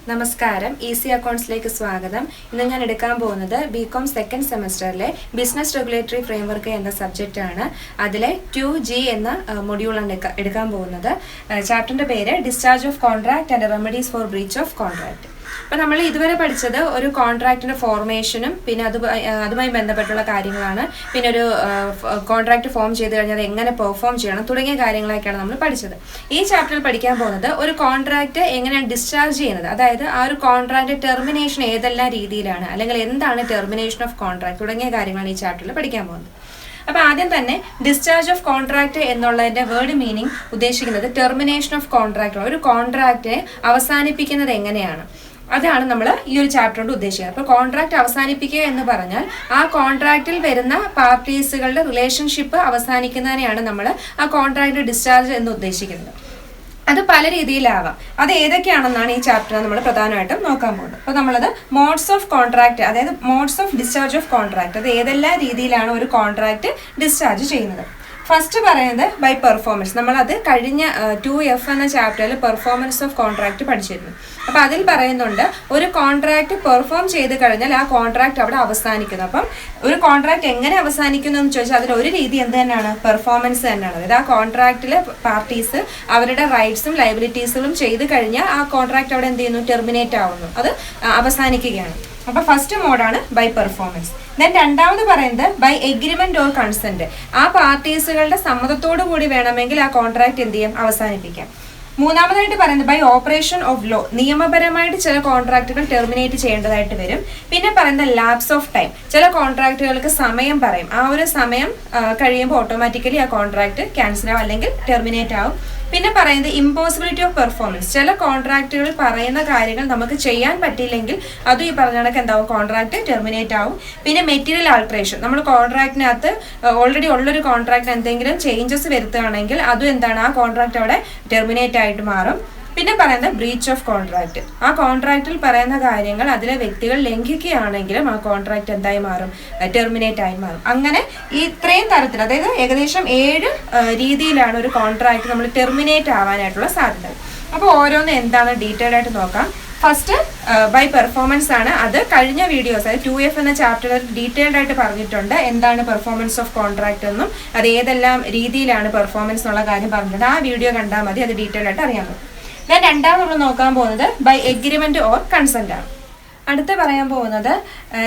നമസ്കാരം, ഈസി അക്കൗണ്ട്സിലേക്ക് സ്വാഗതം. ഇന്ന് ഞാൻ എടുക്കാൻ പോകുന്നത് ബികോം സെക്കൻഡ് സെമസ്റ്ററിലെ ബിസിനസ് റെഗുലേറ്ററി ഫ്രെയിംവർക്ക് എന്ന സബ്ജക്റ്റ് ആണ്. അതിലെ 2G എന്ന മൊഡ്യൂളാണ് എടുക്കാൻ പോകുന്നത്. ചാപ്റ്ററിന്റെ പേര് discharge of contract and remedies for breach of contract. അപ്പോൾ നമ്മൾ ഇതുവരെ പഠിച്ചത് ഒരു കോൺട്രാക്റ്റിന്റെ ഫോർമേഷനും പിന്നെ അതുമായി ബന്ധപ്പെട്ടുള്ള കാര്യങ്ങളാണ്. പിന്നെ ഒരു കോൺട്രാക്ട് ഫോം ചെയ്ത് കഴിഞ്ഞാൽ അത് എങ്ങനെ പെർഫോം ചെയ്യണം തുടങ്ങിയ കാര്യങ്ങളൊക്കെയാണ് നമ്മൾ പഠിച്ചത്. ഈ ചാപ്റ്ററിൽ പഠിക്കാൻ പോകുന്നത് ഒരു കോൺട്രാക്ട് എങ്ങനെയാണ് ഡിസ്ചാർജ് ചെയ്യുന്നത്, അതായത് ആ ഒരു കോൺട്രാക്ട് ടെർമിനേഷൻ ഏതെല്ലാം രീതിയിലാണ്, അല്ലെങ്കിൽ എന്താണ് ടെർമിനേഷൻ ഓഫ് കോൺട്രാക്ട് തുടങ്ങിയ കാര്യങ്ങളാണ് ഈ ചാപ്റ്ററിൽ പഠിക്കാൻ പോകുന്നത്. അപ്പോൾ ആദ്യം തന്നെ ഡിസ്ചാർജ് ഓഫ് കോൺട്രാക്ട് എന്നുള്ളതിന്റെ വേർഡ് മീനിങ് ഉദ്ദേശിക്കുന്നത് ടെർമിനേഷൻ ഓഫ് കോൺട്രാക്ട്, ഒരു കോൺട്രാക്റ്റിനെ അവസാനിപ്പിക്കുന്നത് എങ്ങനെയാണ്, അതാണ് നമ്മൾ ഈ ഒരു ചാപ്റ്റർ കൊണ്ട് ഉദ്ദേശിക്കുന്നത്. അപ്പോൾ കോൺട്രാക്ട് അവസാനിപ്പിക്കുക എന്ന് പറഞ്ഞാൽ ആ കോൺട്രാക്റ്റിൽ വരുന്ന പാർട്ടീസുകളുടെ റിലേഷൻഷിപ്പ് അവസാനിക്കുന്നതിനെയാണ് നമ്മൾ ആ കോൺട്രാക്ട് ഡിസ്ചാർജ് എന്ന് ഉദ്ദേശിക്കുന്നത്. അത് പല രീതിയിലാവാം. അത് ഏതൊക്കെയാണെന്നാണ് ഈ ചാപ്റ്റർ നമ്മൾ പ്രധാനമായിട്ടും നോക്കാൻ പോകുന്നത്. അപ്പോൾ നമ്മളത് മോഡ്സ് ഓഫ് കോൺട്രാക്ട്, അതായത് modes of discharge of contract, അത് ഏതെല്ലാം രീതിയിലാണ് ഒരു കോൺട്രാക്ട് ഡിസ്ചാർജ് ചെയ്യുന്നത്. ഫസ്റ്റ് പറയുന്നത് ബൈ പെർഫോമൻസ്. നമ്മളത് കഴിഞ്ഞ 2F എന്ന ചാപ്റ്ററിൽ പെർഫോമൻസ് ഓഫ് കോൺട്രാക്ട് പഠിച്ചിരുന്നു. അപ്പോൾ അതിൽ പറയുന്നുണ്ട് ഒരു കോൺട്രാക്ട് പെർഫോം ചെയ്ത് കഴിഞ്ഞാൽ ആ കോൺട്രാക്ട് അവിടെ അവസാനിക്കുന്നു. അപ്പം ഒരു കോൺട്രാക്ട് എങ്ങനെ അവസാനിക്കുന്നു എന്ന് ചോദിച്ചാൽ അതിലൊരു രീതി എന്ത് തന്നെയാണ്, പെർഫോമൻസ് തന്നെയാണ്. അതായത് ആ കോൺട്രാക്റ്റിലെ പാർട്ടീസ് അവരുടെ റൈറ്റ്സും ലയബിലിറ്റീസുകളും ചെയ്ത് കഴിഞ്ഞാൽ ആ കോൺട്രാക്ട് അവിടെ എന്ത് ചെയ്യുന്നു, ടെർമിനേറ്റ് ആവുന്നു, അത് അവസാനിക്കുകയാണ്. അപ്പോൾ ഫസ്റ്റ് മോഡാണ് ബൈ പെർഫോമൻസ്. ദെൻ രണ്ടാമത് പറയുന്നത് ബൈ എഗ്രിമെന്റ് ഓർ കൺസെന്റ്. ആ പാർട്ടീസുകളുടെ സമ്മതത്തോടു കൂടി വേണമെങ്കിൽ ആ കോൺട്രാക്ട് എന്ത് ചെയ്യാം, അവസാനിപ്പിക്കാം. മൂന്നാമതായിട്ട് പറയുന്നത് ബൈ ഓപ്പറേഷൻ ഓഫ് ലോ. നിയമപരമായിട്ട് ചില കോൺട്രാക്റ്റുകൾ ടെർമിനേറ്റ് ചെയ്യേണ്ടതായിട്ട് വരും. പിന്നെ പറയുന്നത് ലാപ്സ് ഓഫ് ടൈം. ചില കോൺട്രാക്റ്റുകൾക്ക് സമയം പറയും, ആ ഒരു സമയം കഴിയുമ്പോൾ ഓട്ടോമാറ്റിക്കലി ആ കോൺട്രാക്ട് ക്യാൻസൽ ആവും അല്ലെങ്കിൽ ടെർമിനേറ്റ് ആവും. പിന്നെ പറയുന്നത് ഇമ്പോസിബിലിറ്റി ഓഫ് പെർഫോമൻസ്. ചില കോൺട്രാക്റ്റുകൾ പറയുന്ന കാര്യങ്ങൾ നമുക്ക് ചെയ്യാൻ പറ്റിയില്ലെങ്കിൽ അതും ഈ പറഞ്ഞ കണക്ക് എന്താവും, കോൺട്രാക്ട് ടെർമിനേറ്റ് ആവും. പിന്നെ മെറ്റീരിയൽ ആൾട്രേഷൻ. നമ്മൾ കോൺട്രാക്റ്റിനകത്ത് ഓൾറെഡി ഉള്ളൊരു കോൺട്രാക്റ്റിന് എന്തെങ്കിലും ചേഞ്ചസ് വരുത്തുകയാണെങ്കിൽ അതും എന്താണ്, ആ കോൺട്രാക്ട് അവിടെ ടെർമിനേറ്റ് ആയിട്ട് മാറും. പിന്നെ പറയുന്നത് ബ്രീച്ച് ഓഫ് കോൺട്രാക്ട്. ആ കോൺട്രാക്റ്റിൽ പറയുന്ന കാര്യങ്ങൾ അതിലെ വ്യക്തികൾ ലംഘിക്കുകയാണെങ്കിലും ആ കോൺട്രാക്ട് എന്തായി മാറും, ടെർമിനേറ്റ് ആയി മാറും. അങ്ങനെ ഈ ഇത്രയും തരത്തിൽ, അതായത് ഏകദേശം 7 രീതിയിലാണ് ഒരു കോൺട്രാക്ട് നമ്മൾ ടെർമിനേറ്റ് ആവാനായിട്ടുള്ള സാധ്യത. അപ്പോൾ ഓരോന്ന് എന്താണ് ഡീറ്റെയിൽ ആയിട്ട് നോക്കാം. ഫസ്റ്റ് ബൈ പെർഫോമൻസ് ആണ്. അത് കഴിഞ്ഞ വീഡിയോസ്, അതായത് 2F എന്ന ചാപ്റ്ററിൽ ഡീറ്റെയിൽഡ് ആയിട്ട് പറഞ്ഞിട്ടുണ്ട് എന്താണ് പെർഫോമൻസ് ഓഫ് കോൺട്രാക്ട് എന്നും അത് ഏതെല്ലാം രീതിയിലാണ് പെർഫോമൻസ് എന്നുള്ള കാര്യം പറഞ്ഞിട്ടുണ്ട്. ആ വീഡിയോ കണ്ടാൽ മതി, അത് ഡീറ്റെയിൽ ആയിട്ട് അറിയാൻ പറ്റും. ഞാൻ രണ്ടാമത് നമ്മൾ നോക്കാൻ പോകുന്നത് ബൈ എഗ്രിമെന്റ് ഓർ കൺസെന്റ് ആണ്. അടുത്ത് പറയാൻ പോകുന്നത്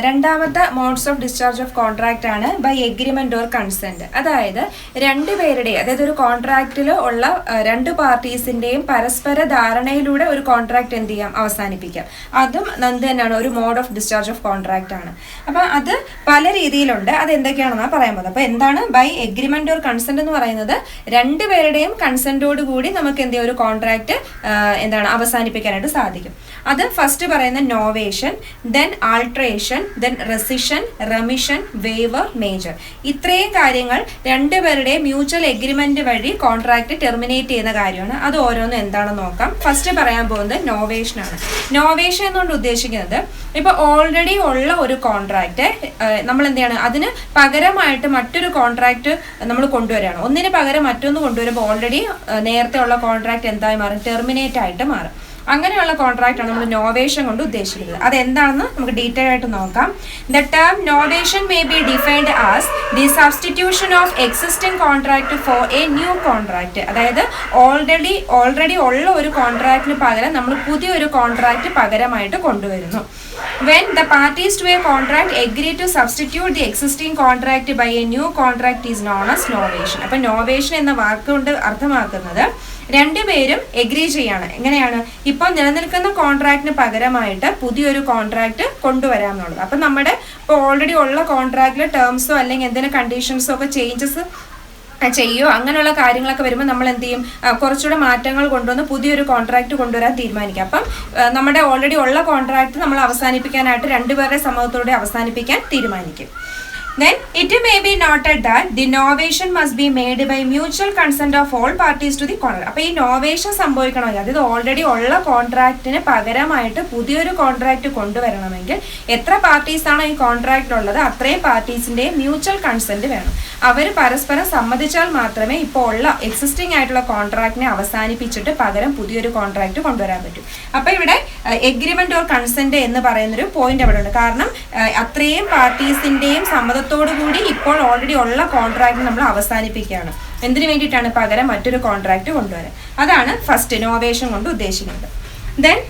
രണ്ടാമത്തെ modes of discharge of contract ആണ് ബൈ എഗ്രിമെന്റ് ഓർ കൺസെന്റ്. അതായത് രണ്ടുപേരുടെയും, അതായത് ഒരു കോൺട്രാക്റ്റിൽ ഉള്ള രണ്ട് പാർട്ടീസിന്റെയും പരസ്പര ധാരണയിലൂടെ ഒരു കോൺട്രാക്ട് എന്ത് ചെയ്യാം, അവസാനിപ്പിക്കാം. അതും എന്ത് തന്നെയാണ്, ഒരു mode of discharge of contract ആണ്. അപ്പം അത് പല രീതിയിലുണ്ട്. അത് എന്തൊക്കെയാണെന്നാണ് പറയാൻ പോകുന്നത്. അപ്പോൾ എന്താണ് ബൈ എഗ്രിമെന്റ് ഓർ കൺസെന്റ് എന്ന് പറയുന്നത്, രണ്ടുപേരുടെയും കൺസെന്റോട് കൂടി നമുക്ക് എന്ത് ചെയ്യാം, ഒരു കോൺട്രാക്ട് എന്താണ് അവസാനിപ്പിക്കാനായിട്ട് സാധിക്കും. അത് ഫസ്റ്റ് പറയുന്ന novation, then alteration, then rescission, remission, waiver, merger. ഇത്രയും കാര്യങ്ങൾ രണ്ടുപേരുടെയും മ്യൂച്വൽ എഗ്രിമെന്റ് വഴി കോൺട്രാക്ട് ടെർമിനേറ്റ് ചെയ്യുന്ന കാര്യമാണ്. അത് ഓരോന്നും എന്താണെന്ന് നോക്കാം. ഫസ്റ്റ് പറയാൻ പോകുന്നത് നോവേഷൻ ആണ്. നോവേഷൻ എന്നുകൊണ്ട് ഉദ്ദേശിക്കുന്നത് ഇപ്പൊ ഓൾറെഡി ഉള്ള ഒരു കോൺട്രാക്ട് നമ്മൾ എന്ത് ചെയ്യണം, അതിന് പകരമായിട്ട് മറ്റൊരു കോൺട്രാക്ട് നമ്മൾ കൊണ്ടുവരികയാണ്. ഒന്നിന് പകരം മറ്റൊന്ന് കൊണ്ടുവരുമ്പോൾ ഓൾറെഡി നേരത്തെ ഉള്ള കോൺട്രാക്ട് എന്തായി മാറും, ടെർമിനേറ്റ് ആയിട്ട് മാറും. അങ്ങനെയുള്ള കോൺട്രാക്ട് ആണ് നമ്മൾ നോവേഷൻ കൊണ്ട് ഉദ്ദേശിക്കുന്നത്. അതെന്താണെന്ന് നമുക്ക് ഡീറ്റെയിൽ ആയിട്ട് നോക്കാം. The term novation may be defined as the substitution of existing contract for a new contract. അതായത് ഓൾറെഡി ഉള്ള ഒരു കോൺട്രാക്റ്റിന് പകരം നമ്മൾ പുതിയൊരു കോൺട്രാക്ട് പകരമായിട്ട് കൊണ്ടുവരുന്നു. When the parties to a contract agree to substitute the existing contract by a new contract is known as novation. അപ്പോൾ novation എന്ന വാക്കുകൊണ്ട് അർത്ഥമാക്കുന്നത് രണ്ടുപേരും എഗ്രി ചെയ്യാണ്. എങ്ങനെയാണ്, ഇപ്പം നിലനിൽക്കുന്ന കോൺട്രാക്റ്റിന് പകരമായിട്ട് പുതിയൊരു കോൺട്രാക്ട് കൊണ്ടുവരാമെന്നുള്ളത്. അപ്പം നമ്മുടെ ഇപ്പോൾ ഓൾറെഡി ഉള്ള കോൺട്രാക്റ്റിലെ ടേംസോ അല്ലെങ്കിൽ എന്തെങ്കിലും കണ്ടീഷൻസോ ഒക്കെ ചേഞ്ചസ് ചെയ്യോ അങ്ങനെയുള്ള കാര്യങ്ങളൊക്കെ വരുമ്പോൾ നമ്മൾ എന്ത് ചെയ്യും, കുറച്ചുകൂടെ മാറ്റങ്ങൾ കൊണ്ടുവന്ന് പുതിയൊരു കോൺട്രാക്ട് കൊണ്ടുവരാൻ തീരുമാനിക്കും. അപ്പം നമ്മുടെ ഓൾറെഡി ഉള്ള കോൺട്രാക്ട് നമ്മൾ അവസാനിപ്പിക്കാനായിട്ട് രണ്ടുപേരുടെ സമ്മതത്തോടെ അവസാനിപ്പിക്കാൻ തീരുമാനിക്കും. Then it may be noted that the novation must be made by mutual consent of all parties to the contract. അപ്പോൾ ഈ നോവേഷൻ സംഭവിക്കണമെങ്കിൽ അതായത് ഓൾറെഡി ഉള്ള കോൺട്രാക്റ്റിന് പകരമായിട്ട് പുതിയൊരു കോൺട്രാക്റ്റ് കൊണ്ടുവരണമെങ്കിൽ എത്ര പാർട്ടീസ് ആണോ ഈ കോൺട്രാക്റ്റ് ഉള്ളത് അത്രയും പാർട്ടീസിന്റെ മ്യൂച്വൽ കൺസെന്റ് വേണം. അവർ പരസ്പരം സമ്മതിച്ചാൽ മാത്രമേ ഇപ്പോൾ ഉള്ള എക്സിസ്റ്റിംഗ് ആയിട്ടുള്ള കോൺട്രാക്റ്റിനെ അവസാനിപ്പിച്ചിട്ട് പകരം പുതിയൊരു കോൺട്രാക്റ്റ് കൊണ്ടുവരാൻ പറ്റും. അപ്പോൾ ഇവിടെ എഗ്രിമെന്റ് ഓർ കൺസെന്റ് എന്ന് പറയുന്നൊരു പോയിന്റ് അവിടെ ഉണ്ട്. കാരണം അത്രയും പാർട്ടീസിന്റെയും സമ്മതത്തോടുകൂടി ഇപ്പോൾ ഓൾറെഡി ഉള്ള കോൺട്രാക്ട് നമ്മൾ അവസാനിപ്പിക്കുകയാണ്. എന്തിനു വേണ്ടിയിട്ടാണ്? പകരം മറ്റൊരു കോൺട്രാക്ട് കൊണ്ടുവരാൻ. അതാണ് ഫസ്റ്റ് നോവേഷൻ കൊണ്ട് ഉദ്ദേശിക്കുന്നത്. ദെൻ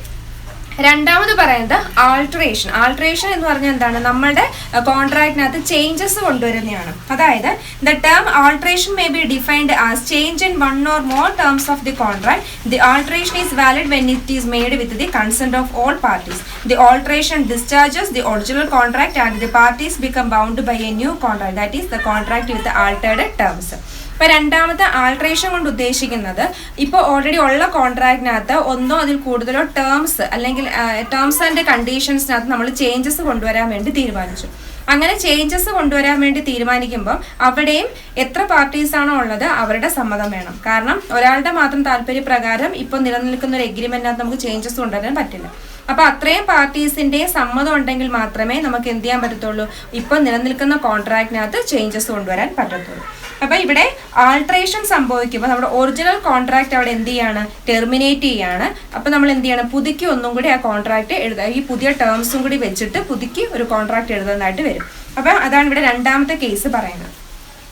രണ്ടാമത് പറയുന്നത് ആൾട്ടറേഷൻ. ആൾട്ടറേഷൻ എന്ന് പറഞ്ഞാൽ എന്താണ്? നമ്മളുടെ കോൺട്രാക്റ്റിനകത്ത് ചേഞ്ചസ് കൊണ്ടുവരുന്നതാണ്. അതായത് the term alteration may be defined as change in one or more terms of the contract. The alteration is valid when it is made with the consent of all parties. The alteration discharges the original contract and the parties become bound by a new contract, that is the contract with altered terms. ഇപ്പൊ രണ്ടാമത്തെ alteration കൊണ്ട് ഉദ്ദേശിക്കുന്നത് ഇപ്പോൾ already ഉള്ള കോൺട്രാക്റ്റിനകത്ത് ഒന്നോ അതിൽ കൂടുതലോ terms അല്ലെങ്കിൽ ടേംസ് ആൻഡ് കണ്ടീഷൻസിനകത്ത് നമ്മൾ ചേഞ്ചസ് കൊണ്ടുവരാൻ വേണ്ടി തീരുമാനിച്ചു. അങ്ങനെ ചേഞ്ചസ് കൊണ്ടുവരാൻ വേണ്ടി തീരുമാനിക്കുമ്പോൾ അവിടെയും എത്ര പാർട്ടീസ് ആണോ ഉള്ളത് അവരുടെ സമ്മതം വേണം. കാരണം ഒരാളുടെ മാത്രം താല്പര്യപ്രകാരം ഇപ്പോൾ നിലനിൽക്കുന്ന ഒരു എഗ്രിമെന്റിനകത്ത് നമുക്ക് ചേഞ്ചസ് കൊണ്ടുവരാൻ പറ്റില്ല. അപ്പൊ അത്രയും പാർട്ടീസിന്റെ സമ്മതം ഉണ്ടെങ്കിൽ മാത്രമേ നമുക്ക് എന്ത് ചെയ്യാൻ പറ്റത്തുള്ളൂ, ഇപ്പൊ നിലനിൽക്കുന്ന കോൺട്രാക്റ്റിനകത്ത് ചേഞ്ചസ് കൊണ്ടുവരാൻ പറ്റത്തുള്ളൂ. അപ്പൊ ഇവിടെ ആൾട്ടറേഷൻ സംഭവിക്കുമ്പോൾ നമ്മുടെ ഒറിജിനൽ കോൺട്രാക്ട് അവിടെ എന്ത് ചെയ്യാണ്? ടെർമിനേറ്റ് ചെയ്യാണ്. അപ്പൊ നമ്മൾ എന്ത് ചെയ്യണം? പുതുക്കി ഒന്നും കൂടി ആ കോൺട്രാക്ട് എഴുതുക, ഈ പുതിയ ടേംസും കൂടി വെച്ചിട്ട് പുതുക്കി ഒരു കോൺട്രാക്ട് എഴുതുന്നതായിട്ട് വരും. അപ്പൊ അതാണ് ഇവിടെ രണ്ടാമത്തെ കേസ് പറയുന്നത്.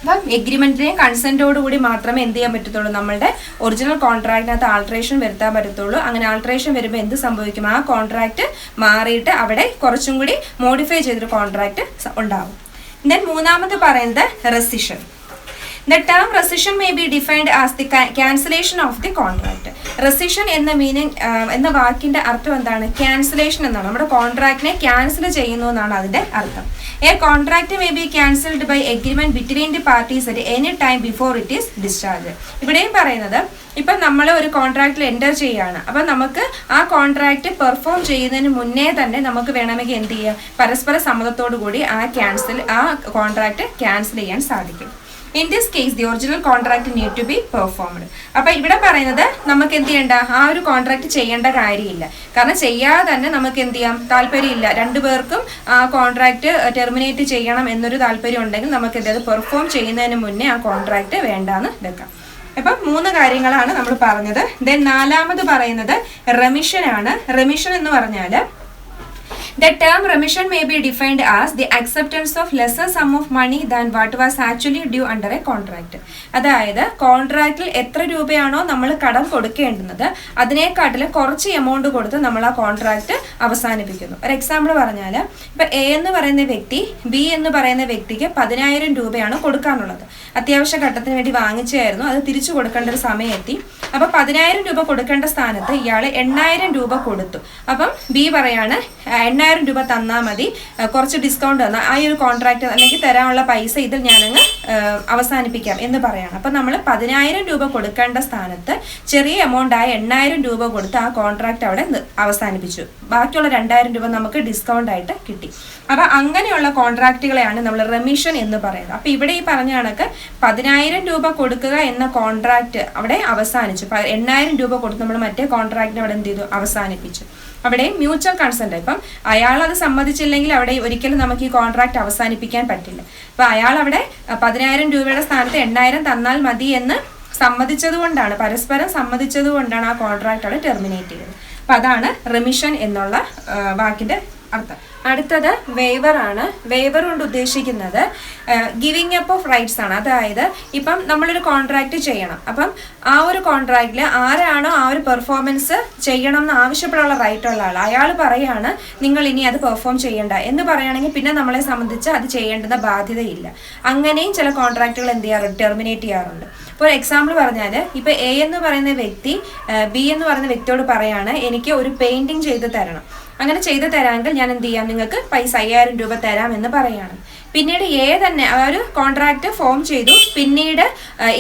അപ്പം എഗ്രിമെന്റിനെയും കൺസെന്റോടുകൂടി മാത്രമേ എന്ത് ചെയ്യാൻ പറ്റത്തുള്ളൂ, നമ്മളുടെ ഒറിജിനൽ കോൺട്രാക്റ്റിനകത്ത് ആൾട്ടറേഷൻ വരുത്താൻ പറ്റത്തുള്ളൂ. അങ്ങനെ ആൾട്ടറേഷൻ വരുമ്പോൾ എന്ത് സംഭവിക്കും? ആ കോൺട്രാക്ട് മാറിയിട്ട് അവിടെ കുറച്ചും കൂടി മോഡിഫൈ ചെയ്തൊരു കോൺട്രാക്ട് ഉണ്ടാവും. ദെൻ മൂന്നാമത് പറയുന്നത് റെസിഷൻ. The term rescission may be defined as the cancellation of the contract. Rescission എന്ന മീനിങ് എന്ന വാക്കിന്റെ അർത്ഥം എന്താണ്? ക്യാൻസലേഷൻ എന്നാണ്. നമ്മുടെ കോൺട്രാക്റ്റിനെ ക്യാൻസൽ ചെയ്യുന്നു എന്നാണ് അതിന്റെ അർത്ഥം. A contract may be cancelled by agreement between the parties at any time before it is discharged. ഇവിടെയും പറയുന്നത് ഇപ്പം നമ്മൾ ഒരു കോൺട്രാക്റ്റിൽ എൻ്റർ ചെയ്യുകയാണ്. അപ്പം നമുക്ക് ആ കോൺട്രാക്റ്റ് പെർഫോം ചെയ്യുന്നതിന് മുന്നേ തന്നെ നമുക്ക് വേണമെങ്കിൽ എന്ത് ചെയ്യാം? പരസ്പര സമ്മതത്തോടു കൂടി ആ കോൺട്രാക്റ്റ് ക്യാൻസൽ ചെയ്യാൻ സാധിക്കും. In this case, the original contract need to be performed. അപ്പോൾ ഇവിടെ പറയുന്നത് നമുക്ക് എന്ത് ചെയ്യണ്ട? ആ ഒരു കോൺട്രാക്ട് ചെയ്യേണ്ട കാര്യമില്ല. കാരണം ചെയ്യാതെ തന്നെ നമുക്ക് എന്ത് ചെയ്യാം? താല്പര്യമില്ല, രണ്ടുപേർക്കും ആ കോൺട്രാക്ട് ടെർമിനേറ്റ് ചെയ്യണം എന്നൊരു താല്പര്യം ഉണ്ടെങ്കിൽ നമുക്ക് എന്ത് പെർഫോം ചെയ്യുന്നതിന് മുന്നേ ആ കോൺട്രാക്ട് വേണ്ടാന്ന് വെക്കാം. അപ്പം 3 കാര്യങ്ങളാണ് നമ്മൾ പറഞ്ഞത്. ദെൻ നാലാമത് പറയുന്നത് റെമിഷൻ ആണ്. റെമിഷൻ എന്ന് പറഞ്ഞാൽ the term remission may be defined as the acceptance of lesser sum of money than what was actually due under a contract. അതായത് കോൺട്രാക്റ്റിൽ എത്ര രൂപയാണോ നമ്മൾ കടം കൊടുക്കേണ്ടുന്നത് അതിനേക്കാട്ടിലും കുറച്ച് എമൗണ്ട് കൊടുത്ത് നമ്മൾ ആ കോൺട്രാക്റ്റ് അവസാനിപ്പിക്കുന്നു. ഒരു എക്സാമ്പിൾ പറഞ്ഞാൽ ഇപ്പൊ എ എന്ന് പറയുന്ന വ്യക്തി ബി എന്ന് പറയുന്ന വ്യക്തിക്ക് 10,000 രൂപയാണ് കൊടുക്കാനുള്ളത്. അത്യാവശ്യ ഘട്ടത്തിന് വേണ്ടി വാങ്ങിച്ചായിരുന്നു, അത് തിരിച്ചു കൊടുക്കേണ്ട ഒരു സമയം എത്തി. അപ്പൊ 10,000 രൂപ കൊടുക്കേണ്ട സ്ഥാനത്ത് ഇയാൾ 8,000 രൂപ കൊടുത്തു. അപ്പം ബി പറയാണ് 8,000 രൂപ തന്നാൽ മതി, കുറച്ച് ഡിസ്കൗണ്ട് തന്നാൽ ആ ഒരു കോൺട്രാക്ട് അല്ലെങ്കിൽ തരാനുള്ള പൈസ ഇതിൽ ഞാനങ്ങ് അവസാനിപ്പിക്കാം എന്ന് പറയാണ്. അപ്പം നമ്മൾ 10,000 രൂപ കൊടുക്കേണ്ട സ്ഥാനത്ത് ചെറിയ എമൗണ്ട് ആയ 8,000 രൂപ കൊടുത്ത് ആ കോൺട്രാക്ട് അവിടെ അവസാനിപ്പിച്ചു. ബാക്കിയുള്ള 2,000 രൂപ നമുക്ക് ഡിസ്കൗണ്ട് ആയിട്ട് കിട്ടി. അപ്പം അങ്ങനെയുള്ള കോൺട്രാക്റ്റുകളെയാണ് നമ്മൾ റെമിഷൻ എന്ന് പറയുന്നത്. അപ്പം ഇവിടെ ഈ പറഞ്ഞ കണക്ക് 10,000 രൂപ കൊടുക്കുക എന്ന കോൺട്രാക്ട് അവിടെ അവസാനിച്ചു. 8,000 രൂപ കൊടുത്ത് നമ്മൾ മറ്റേ കോൺട്രാക്റ്റിനെ അവിടെ എന്ത് ചെയ്തു? അവസാനിപ്പിച്ചു. അവിടെ മ്യൂച്വൽ കൺസെന്റ്. ഇപ്പം അയാൾ അത് സമ്മതിച്ചില്ലെങ്കിൽ അവിടെ ഒരിക്കലും നമുക്ക് ഈ കോൺട്രാക്ട് അവസാനിപ്പിക്കാൻ പറ്റില്ല. അപ്പൊ അയാൾ അവിടെ 10,000 രൂപയുടെ സ്ഥാനത്ത് 8,000 തന്നാൽ മതി എന്ന് സമ്മതിച്ചത് കൊണ്ടാണ്, പരസ്പരം സമ്മതിച്ചത് കൊണ്ടാണ് ആ കോൺട്രാക്ട് അവിടെ ടെർമിനേറ്റ് ചെയ്തത്. അപ്പൊ അതാണ് റെമിഷൻ എന്നുള്ള വാക്കിന്റെ അർത്ഥം. അടുത്തത് വേവർ ആണ്. വേവർ കൊണ്ട് ഉദ്ദേശിക്കുന്നത് ഗിവിങ് അപ്പ് ഓഫ് റൈറ്റ്സ് ആണ്. അതായത് ഇപ്പം നമ്മളൊരു കോൺട്രാക്ട് ചെയ്യണം. അപ്പം ആ ഒരു കോൺട്രാക്റ്റിൽ ആരാണോ ആ ഒരു പെർഫോമൻസ് ചെയ്യണം എന്ന് ആവശ്യപ്പെടാനുള്ള റൈറ്റ് ഉള്ള ആൾ, അയാൾ പറയാണ് നിങ്ങൾ ഇനി അത് പെർഫോം ചെയ്യണ്ട എന്ന് പറയുകയാണെങ്കിൽ പിന്നെ നമ്മളെ സംബന്ധിച്ച് അത് ചെയ്യേണ്ടുന്ന ബാധ്യതയില്ല. അങ്ങനെയും ചില കോൺട്രാക്റ്റുകൾ എന്ത് ചെയ്യാറുണ്ട്? ടെർമിനേറ്റ് ചെയ്യാറുണ്ട്. ഇപ്പോൾ ഒരു എക്സാമ്പിൾ പറഞ്ഞാൽ ഇപ്പോൾ എ എന്ന് പറയുന്ന വ്യക്തി ബി എന്ന് പറയുന്ന വ്യക്തിയോട് പറയാണ് എനിക്ക് ഒരു പെയിന്റിങ് ചെയ്ത് തരണം. അങ്ങനെ ചെയ്ത് തരാമെങ്കിൽ ഞാൻ എന്ത് ചെയ്യാം? നിങ്ങൾക്ക് പൈസ 5,000 രൂപ തരാം എന്ന് പറയാണ്. പിന്നീട് എ തന്നെ ആ ഒരു കോൺട്രാക്ട് ഫോം ചെയ്തു. പിന്നീട്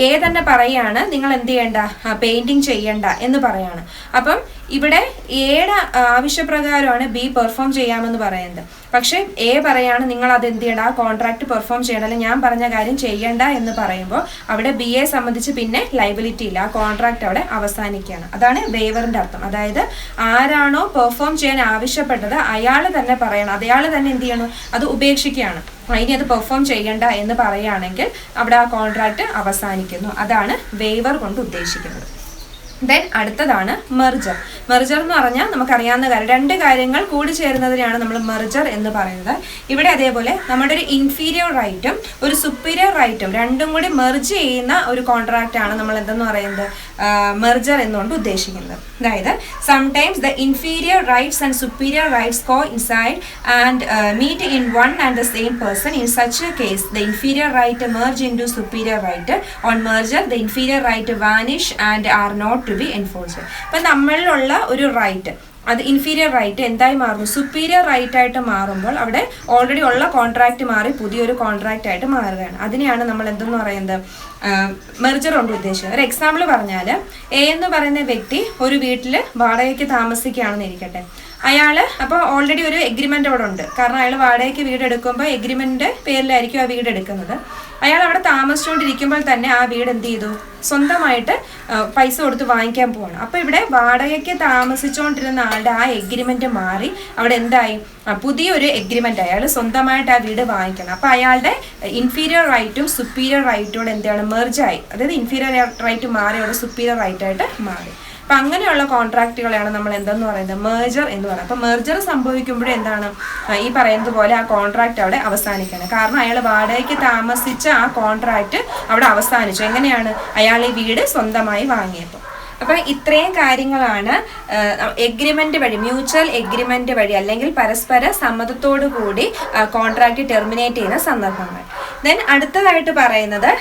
എ തന്നെ പറയാണ് നിങ്ങൾ എന്ത് ചെയ്യണ്ട, പെയിന്റിങ് ചെയ്യണ്ട എന്ന് പറയാണ്. അപ്പം ഇവിടെ എയുടെ ആവശ്യപ്രകാരമാണ് ബി പെർഫോം ചെയ്യാമെന്ന് പറയുന്നത്. പക്ഷേ എ പറയാണ് നിങ്ങൾ അത് എന്ത് ചെയ്യണം, ആ കോൺട്രാക്ട് പെർഫോം ചെയ്യണം, അല്ലെങ്കിൽ ഞാൻ പറഞ്ഞ കാര്യം ചെയ്യണ്ട എന്ന് പറയുമ്പോൾ അവിടെ ബി എ സംബന്ധിച്ച് പിന്നെ ലൈബിലിറ്റി ഇല്ല, ആ കോൺട്രാക്ട് അവിടെ അവസാനിക്കുകയാണ്. അതാണ് വേവറിന്റെ അർത്ഥം. അതായത് ആരാണോ പെർഫോം ചെയ്യാൻ ആവശ്യപ്പെട്ടത് അയാൾ തന്നെ പറയണം, അയാൾ തന്നെ എന്ത് ചെയ്യണം, അത് ഉപേക്ഷിക്കുകയാണ്, ഇനി അത് പെർഫോം ചെയ്യണ്ട എന്ന് പറയുകയാണെങ്കിൽ അവിടെ ആ കോൺട്രാക്ട് അവസാനിക്കുന്നു. അതാണ് വേവർ കൊണ്ട് ഉദ്ദേശിക്കുന്നത്. ദെൻ അടുത്തതാണ് മെർജർ. മെർജർ എന്ന് പറഞ്ഞാൽ നമുക്കറിയാവുന്ന കാര്യം, രണ്ട് കാര്യങ്ങൾ കൂടി ചേരുന്നതിനെയാണ് നമ്മൾ മെർജർ എന്ന് പറയുന്നത്. ഇവിടെ അതേപോലെ നമ്മുടെ ഒരു ഇൻഫീരിയർ റൈറ്റും ഒരു സുപ്പീരിയർ റൈറ്റും രണ്ടും കൂടി മെർജ് ചെയ്യുന്ന ഒരു കോൺട്രാക്റ്റ് ആണ് നമ്മൾ എന്തെന്ന് പറയുന്നത്, മെർജർ എന്നുകൊണ്ട് ഉദ്ദേശിക്കുന്നത്. അതായത് sometimes the inferior rights and superior rights coincide and meet in one and the same person. In such a case the inferior right merge into superior right. On merger the inferior right vanish and are not to be enforced. അപ്പം നമ്മളിലുള്ള ഒരു right അത് inferior right എന്തായി മാറുന്നു, superior right ആയിട്ട് മാറുമ്പോൾ അവിടെ already ഉള്ള കോൺട്രാക്റ്റ് മാറി പുതിയൊരു കോൺട്രാക്റ്റ് ആയിട്ട് മാറുകയാണ്. അതിനെയാണ് നമ്മൾ എന്തെന്ന് പറയുന്നത്, മെർജർ കൊണ്ട് ഉദ്ദേശിക്കുന്നത്. ഒരു എക്സാമ്പിൾ പറഞ്ഞാൽ, എ എന്ന് പറയുന്ന വ്യക്തി ഒരു വീട്ടിൽ വാടകയ്ക്ക് താമസിക്കുകയാണെന്ന് ഇരിക്കട്ടെ. അയാൾ അപ്പോൾ ഓൾറെഡി ഒരു എഗ്രിമെൻ്റ് അവിടെ ഉണ്ട്, കാരണം അയാൾ വാടകയ്ക്ക് വീട് എടുക്കുമ്പോൾ എഗ്രിമെൻ്റ് പേരിലായിരിക്കും ആ വീട് എടുക്കുന്നത്. അയാൾ അവിടെ താമസിച്ചുകൊണ്ടിരിക്കുമ്പോൾ തന്നെ ആ വീട് എന്ത് ചെയ്തു, സ്വന്തമായിട്ട് പൈസ കൊടുത്ത് വാങ്ങിക്കാൻ പോവാണ്. അപ്പോൾ ഇവിടെ വാടകയ്ക്ക് താമസിച്ചുകൊണ്ടിരുന്ന ആളുടെ ആ എഗ്രിമെൻ്റ് മാറി അവിടെ എന്തായി, പുതിയൊരു എഗ്രിമെൻ്റ്, അയാൾ സ്വന്തമായിട്ട് ആ വീട് വാങ്ങിക്കണം. അപ്പോൾ അയാളുടെ ഇൻഫീരിയർ റൈറ്റും സുപ്പീരിയർ റൈറ്റോട് എന്താണ്, മെർജായി. അതായത് ഇൻഫീരിയർ റൈറ്റ് മാറി അവിടെ സുപ്പീരിയർ റൈറ്റായിട്ട് മാറി. അപ്പം അങ്ങനെയുള്ള കോൺട്രാക്റ്റുകളെയാണ് നമ്മൾ എന്തെന്ന് പറയുന്നത്, മെർജർ എന്ന് പറയുന്നത്. അപ്പം മെർജർ സംഭവിക്കുമ്പോഴേ എന്താണ്, ഈ പറയുന്നത് പോലെ ആ കോൺട്രാക്റ്റ് അവിടെ അവസാനിക്കണം. കാരണം അയാൾ വാടകയ്ക്ക് താമസിച്ച ആ കോൺട്രാക്റ്റ് അവിടെ അവസാനിച്ചു. എങ്ങനെയാണ്, അയാൾ ഈ വീട് സ്വന്തമായി വാങ്ങിയപ്പോൾ. അപ്പം ഇത്രയും കാര്യങ്ങളാണ് എഗ്രിമെൻ്റ് വഴി, മ്യൂച്വൽ എഗ്രിമെൻ്റ് വഴി അല്ലെങ്കിൽ പരസ്പര സമ്മതത്തോടു കൂടി കോൺട്രാക്റ്റ് ടെർമിനേറ്റ് ചെയ്യുന്ന സന്ദർഭങ്ങൾ. ദെൻ അടുത്തതായിട്ട് പറയുന്നത്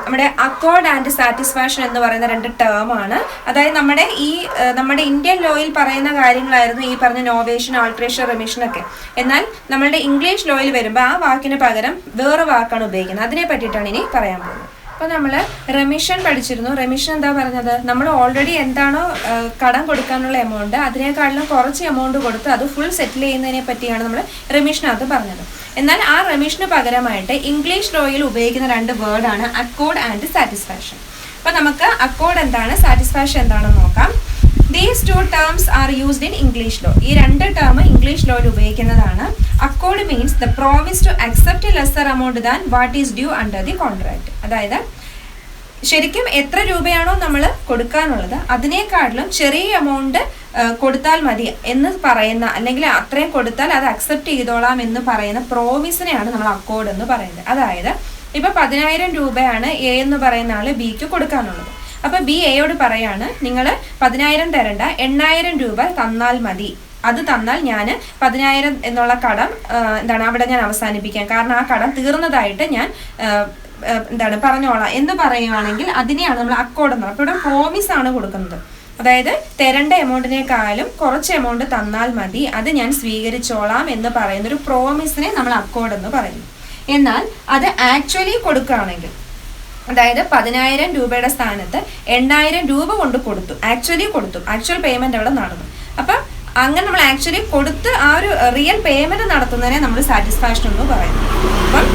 നമ്മുടെ അക്കോർഡ് ആൻഡ് സാറ്റിസ്ഫാക്ഷൻ എന്ന് പറയുന്ന രണ്ട് ടേമാണ്. അതായത് നമ്മുടെ ഇന്ത്യൻ ലോയിൽ പറയുന്ന കാര്യങ്ങളായിരുന്നു ഈ പറഞ്ഞ നോവേഷൻ, ആൾട്രേഷൻ, റെമിഷൻ ഒക്കെ. എന്നാൽ നമ്മളുടെ ഇംഗ്ലീഷ് ലോയിൽ വരുമ്പോൾ ആ വാക്കിന് പകരം വേറെ വാക്കാണ് ഉപയോഗിക്കുന്നത്. അതിനെ പറ്റിയിട്ടാണ് ഇനി പറയാൻ പോകുന്നത്. അപ്പോൾ നമ്മൾ റെമിഷൻ പഠിച്ചിരുന്നു. റെമിഷൻ എന്താ പറഞ്ഞത്, നമ്മൾ ഓൾറെഡി എന്താണോ കടം കൊടുക്കാനുള്ള എമൗണ്ട് അതിനേക്കാളും കുറച്ച് എമൗണ്ട് കൊടുത്ത് അത് ഫുൾ സെറ്റിൽ ചെയ്യുന്നതിനെ പറ്റിയാണ് നമ്മൾ റെമിഷനകത്ത് പറഞ്ഞത്. എന്നാൽ ആ റെമിഷന് പകരമായിട്ട് ഇംഗ്ലീഷ് ലോയിൽ ഉപയോഗിക്കുന്ന രണ്ട് വേർഡാണ് അക്കോർഡ് ആൻഡ് സാറ്റിസ്ഫാക്ഷൻ. അപ്പോൾ നമുക്ക് അക്കോർഡ് എന്താണ്, സാറ്റിസ്ഫാക്ഷൻ എന്താണെന്ന് നോക്കാം. These two terms are used in English law. ഈ രണ്ട് ടേം ഇംഗ്ലീഷ് ലോയിൽ ഉപയോഗിക്കുന്നതാണ്. Accord means the promise to accept lesser amount than what is due under the contract. അതായത് ശരിക്കും എത്ര രൂപയാണോ നമ്മൾ കൊടുക്കാനുള്ളത് അതിനേക്കാട്ടിലും ചെറിയ എമൗണ്ട് കൊടുത്താൽ മതി എന്ന് പറയുന്ന, അല്ലെങ്കിൽ അത്രയും കൊടുത്താൽ അത് അക്സെപ്റ്റ് ചെയ്തോളാം എന്ന് പറയുന്ന പ്രോമിസിനെയാണ് നമ്മൾ അക്കോർഡ് എന്ന് പറയുന്നത്. അതായത് ഇപ്പൊ 10,000 രൂപയാണ് എ എന്ന് പറയുന്ന ആള് ബിക്ക് കൊടുക്കാനുള്ളത്. അപ്പൊ ബി എയോട് പറയാണ്, നിങ്ങൾ 10,000 തരണ്ട, 8,000 രൂപ തന്നാൽ മതി, അത് തന്നാൽ ഞാൻ 10,000 എന്നുള്ള കടം അവിടെ ഞാൻ അവസാനിപ്പിക്കാം, കാരണം ആ കടം തീർന്നതായിട്ട് ഞാൻ പറഞ്ഞോളാം എന്ന് പറയുകയാണെങ്കിൽ അതിനെയാണ് നമ്മൾ അക്കോർഡ് എന്ന് പറയുന്നത്. അപ്പോൾ ഇവിടെ പ്രോമിസ് ആണ് കൊടുക്കുന്നത്. അതായത് തരേണ്ട എമൗണ്ടിനേക്കാളും കുറച്ച് എമൗണ്ട് തന്നാൽ മതി, അത് ഞാൻ സ്വീകരിച്ചോളാം എന്ന് പറയുന്ന ഒരു പ്രോമിസിനെ നമ്മൾ അക്കോർഡ് എന്ന് പറയുന്നു. എന്നാൽ അത് ആക്ച്വലി കൊടുക്കുകയാണെങ്കിൽ, അതായത് 10,000 രൂപയുടെ സ്ഥാനത്ത് 8,000 രൂപ കൊണ്ട് കൊടുത്തു, ആക്ച്വൽ പേയ്മെന്റ് അവിടെ നടന്നു. അപ്പം അങ്ങനെ നമ്മൾ ആക്ച്വലി കൊടുത്ത് ആ ഒരു റിയൽ പേയ്മെന്റ് നടത്തുന്നതിനെ നമ്മൾ സാറ്റിസ്ഫാക്ഷൻ എന്ന് പറയുന്നു. അപ്പം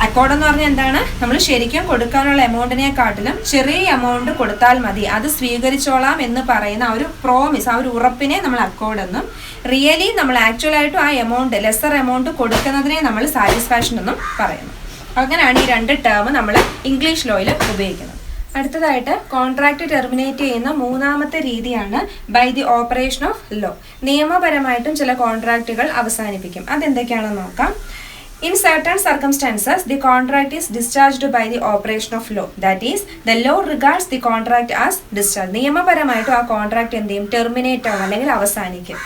അക്കോർഡ് എന്ന് പറഞ്ഞാൽ എന്താണ്, നമ്മൾ ശരിക്കും കൊടുക്കാനുള്ള എമൗണ്ടിനെക്കാട്ടിലും ചെറിയ എമൗണ്ട് കൊടുത്താൽ മതി, അത് സ്വീകരിച്ചോളാം എന്ന് പറയുന്ന ആ ഒരു പ്രോമിസ്, ആ ഒരു ഉറപ്പിനെ നമ്മൾ അക്കോർഡ് എന്നും, റിയലി നമ്മൾ ആക്ച്വലായിട്ടും ആ എമൗണ്ട് ലെസർ എമൗണ്ട് കൊടുക്കുന്നതിനെ നമ്മൾ സാറ്റിസ്ഫാക്ഷൻ എന്നും പറയുന്നു. അങ്ങനെയാണ് ഈ രണ്ട് ടേം നമ്മൾ ഇംഗ്ലീഷ് ലോയിൽ ഉപയോഗിക്കുന്നത്. അടുത്തതായിട്ട് കോൺട്രാക്ട് ടെർമിനേറ്റ് ചെയ്യുന്ന മൂന്നാമത്തെ രീതിയാണ് by the operation of law. നിയമപരമായിട്ടും ചില കോൺട്രാക്റ്റുകൾ അവസാനിപ്പിക്കും. അതെന്തൊക്കെയാണെന്ന് നോക്കാം. In certain circumstances, the contract is discharged by the operation of law. That is, the law regards the contract as discharged. നിയമപരമായിട്ടും ആ കോൺട്രാക്ട് എന്ത് ചെയ്യും, ടെർമിനേറ്റ് ആവും അല്ലെങ്കിൽ അവസാനിക്കും.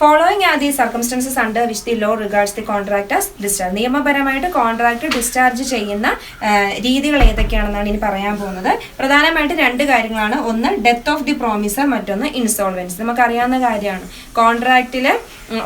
Following are the circumstances under which the law regards the contract as discharged. നിയമപരമായിട്ട് contract discharge ചെയ്യുന്ന രീതികൾ ഏതൊക്കെയാണെന്നാണ് ഇനി പറയാൻ പോകുന്നത്. പ്രധാനമായിട്ട് രണ്ട് കാര്യങ്ങളാണ്. ഒന്ന് ഡെത്ത് ഓഫ് ദി പ്രോമിസർ, മറ്റൊന്ന് ഇൻസോൾവൻസി. നമുക്കറിയാവുന്ന കാര്യമാണ്, കോൺട്രാക്റ്റിൽ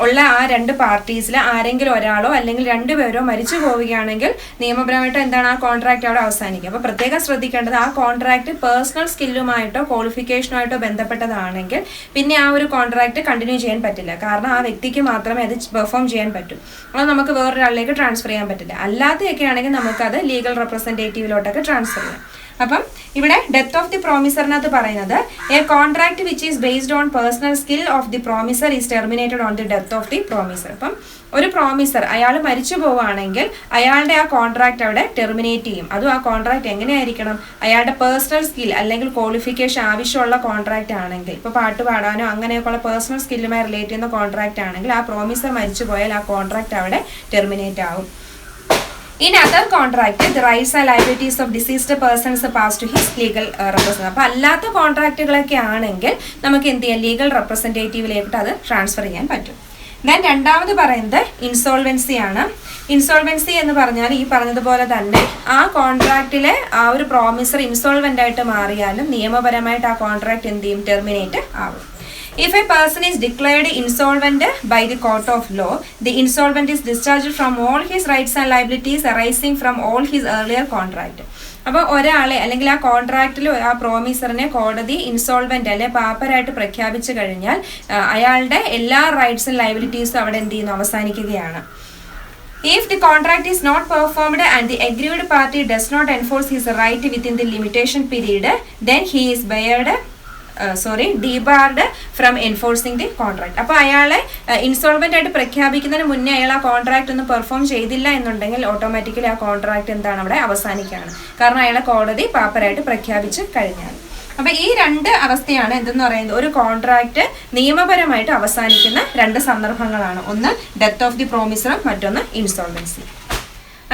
ഉള്ള ആ രണ്ട് പാർട്ടീസിൽ ആരെങ്കിലും ഒരാളോ അല്ലെങ്കിൽ രണ്ടുപേരോ മരിച്ചു പോവുകയാണെങ്കിൽ നിയമപരമായിട്ട് എന്താണ്, ആ കോൺട്രാക്ട് അവിടെ അവസാനിക്കും. അപ്പോൾ പ്രത്യേകം ശ്രദ്ധിക്കേണ്ടത്, ആ കോൺട്രാക്ട് പേഴ്സണൽ സ്കില്ലുമായിട്ടോ ക്വാളിഫിക്കേഷനുമായിട്ടോ ബന്ധപ്പെട്ടതാണെങ്കിൽ പിന്നെ ആ ഒരു കോൺട്രാക്ട് കണ്ടിന്യൂ ചെയ്യാൻ പറ്റില്ല. കാരണം ആ വ്യക്തിക്ക് മാത്രമേ അത് പെർഫോം ചെയ്യാൻ പറ്റൂ. അത് നമുക്ക് വേറൊരാളിലേക്ക് ട്രാൻസ്ഫർ ചെയ്യാൻ പറ്റില്ല. അല്ലാതെയൊക്കെ ആണെങ്കിൽ നമുക്കത് ലീഗൽ റെപ്രസെൻറ്റേറ്റീവിലോട്ടൊക്കെ ട്രാൻസ്ഫർ ചെയ്യാം. അപ്പം ഇവിടെ ഡെത്ത് ഓഫ് ദി പ്രോമിസറിനകത്ത് പറയുന്നത് A contract which is based on personal skill of the promisor is terminated on the death of the promisor. അപ്പം ഒരു പ്രോമിസർ അയാൾ മരിച്ചു പോവുകയാണെങ്കിൽ അയാളുടെ ആ കോൺട്രാക്ട് അവിടെ ടെർമിനേറ്റ് ചെയ്യും. അതും ആ കോൺട്രാക്ട് എങ്ങനെയായിരിക്കണം? അയാളുടെ പേഴ്സണൽ സ്കിൽ അല്ലെങ്കിൽ ക്വാളിഫിക്കേഷൻ ആവശ്യമുള്ള കോൺട്രാക്ട് ആണെങ്കിൽ, ഇപ്പോൾ പാട്ട് പാടാനോ അങ്ങനെയൊക്കെയുള്ള പേഴ്സണൽ സ്കില്ലുമായി റിലേറ്റ് ചെയ്യുന്ന കോൺട്രാക്ട് ആണെങ്കിൽ ആ പ്രോമിസർ മരിച്ചു പോയാൽ ആ കോൺട്രാക്ട് അവിടെ ടെർമിനേറ്റ് ആവും. In other contract, the rights and liabilities of deceased persons pass to his legal representative. അപ്പോൾ അല്ലാത്ത കോൺട്രാക്റ്റുകളൊക്കെ ആണെങ്കിൽ നമുക്ക് എന്ത് ചെയ്യാം? ലീഗൽ റെപ്രസെൻറ്റേറ്റീവിലേക്ക് അത് ട്രാൻസ്ഫർ ചെയ്യാൻ പറ്റും. ദെൻ രണ്ടാമത് പറയുന്നത് ഇൻസോൾവൻസി ആണ്. ഇൻസോൾവൻസി എന്ന് പറഞ്ഞാൽ ഈ പറഞ്ഞതുപോലെ തന്നെ ആ കോൺട്രാക്റ്റിലെ ആ ഒരു പ്രോമിസർ ഇൻസോൾവൻ്റ് ആയിട്ട് മാറിയാലും നിയമപരമായിട്ട് ആ കോൺട്രാക്ട് എന്ത് ചെയ്യും? ടെർമിനേറ്റ് ആവും. If a person is declared insolvent by the court of law, the insolvent is discharged from all his rights and liabilities arising from all his earlier contract. അപ്പോൾ ഒരാളെ അല്ലെങ്കിൽ ആ കോൺട്രാക്റ്റിൽ ആ പ്രോമിസറിനെ കോടതി ഇൻസോൾവെന്റ് അല്ലെ പാപ്പരായിട്ട് പ്രഖ്യാപിച്ചു കഴിഞ്ഞാൽ അയാളുടെ എല്ലാ റൈറ്റ്സും ലയബിലിറ്റീസും അവിടെ എന്ത് ചെയ്യുന്നു? അവസാനിക്കുകയാണ്. If the contract is not performed and the aggrieved party does not enforce his right within the limitation period, then he is debarred from enforcing the contract. അപ്പോൾ അയാളെ ഇൻസോൾവെന്റ് ആയിട്ട് പ്രഖ്യാപിക്കുന്നതിന് മുന്നേ അയാൾ ആ കോൺട്രാക്ട് ഒന്നും പെർഫോം ചെയ്തില്ല എന്നുണ്ടെങ്കിൽ ഓട്ടോമാറ്റിക്കലി ആ കോൺട്രാക്ട് എന്താണ്? അവിടെ അവസാനിക്കുകയാണ്. കാരണം അയാളെ കോടതി പാപ്പരായിട്ട് പ്രഖ്യാപിച്ച് കഴിഞ്ഞാൽ. അപ്പോൾ ഈ രണ്ട് അവസ്ഥയാണ് എന്തെന്ന് പറയുന്നത്? ഒരു കോൺട്രാക്ട് നിയമപരമായിട്ട് അവസാനിക്കുന്ന രണ്ട് സന്ദർഭങ്ങളാണ്. ഒന്ന് ഡെത്ത് ഓഫ് ദി പ്രോമിസറും മറ്റൊന്ന് ഇൻസോൾവൻസി.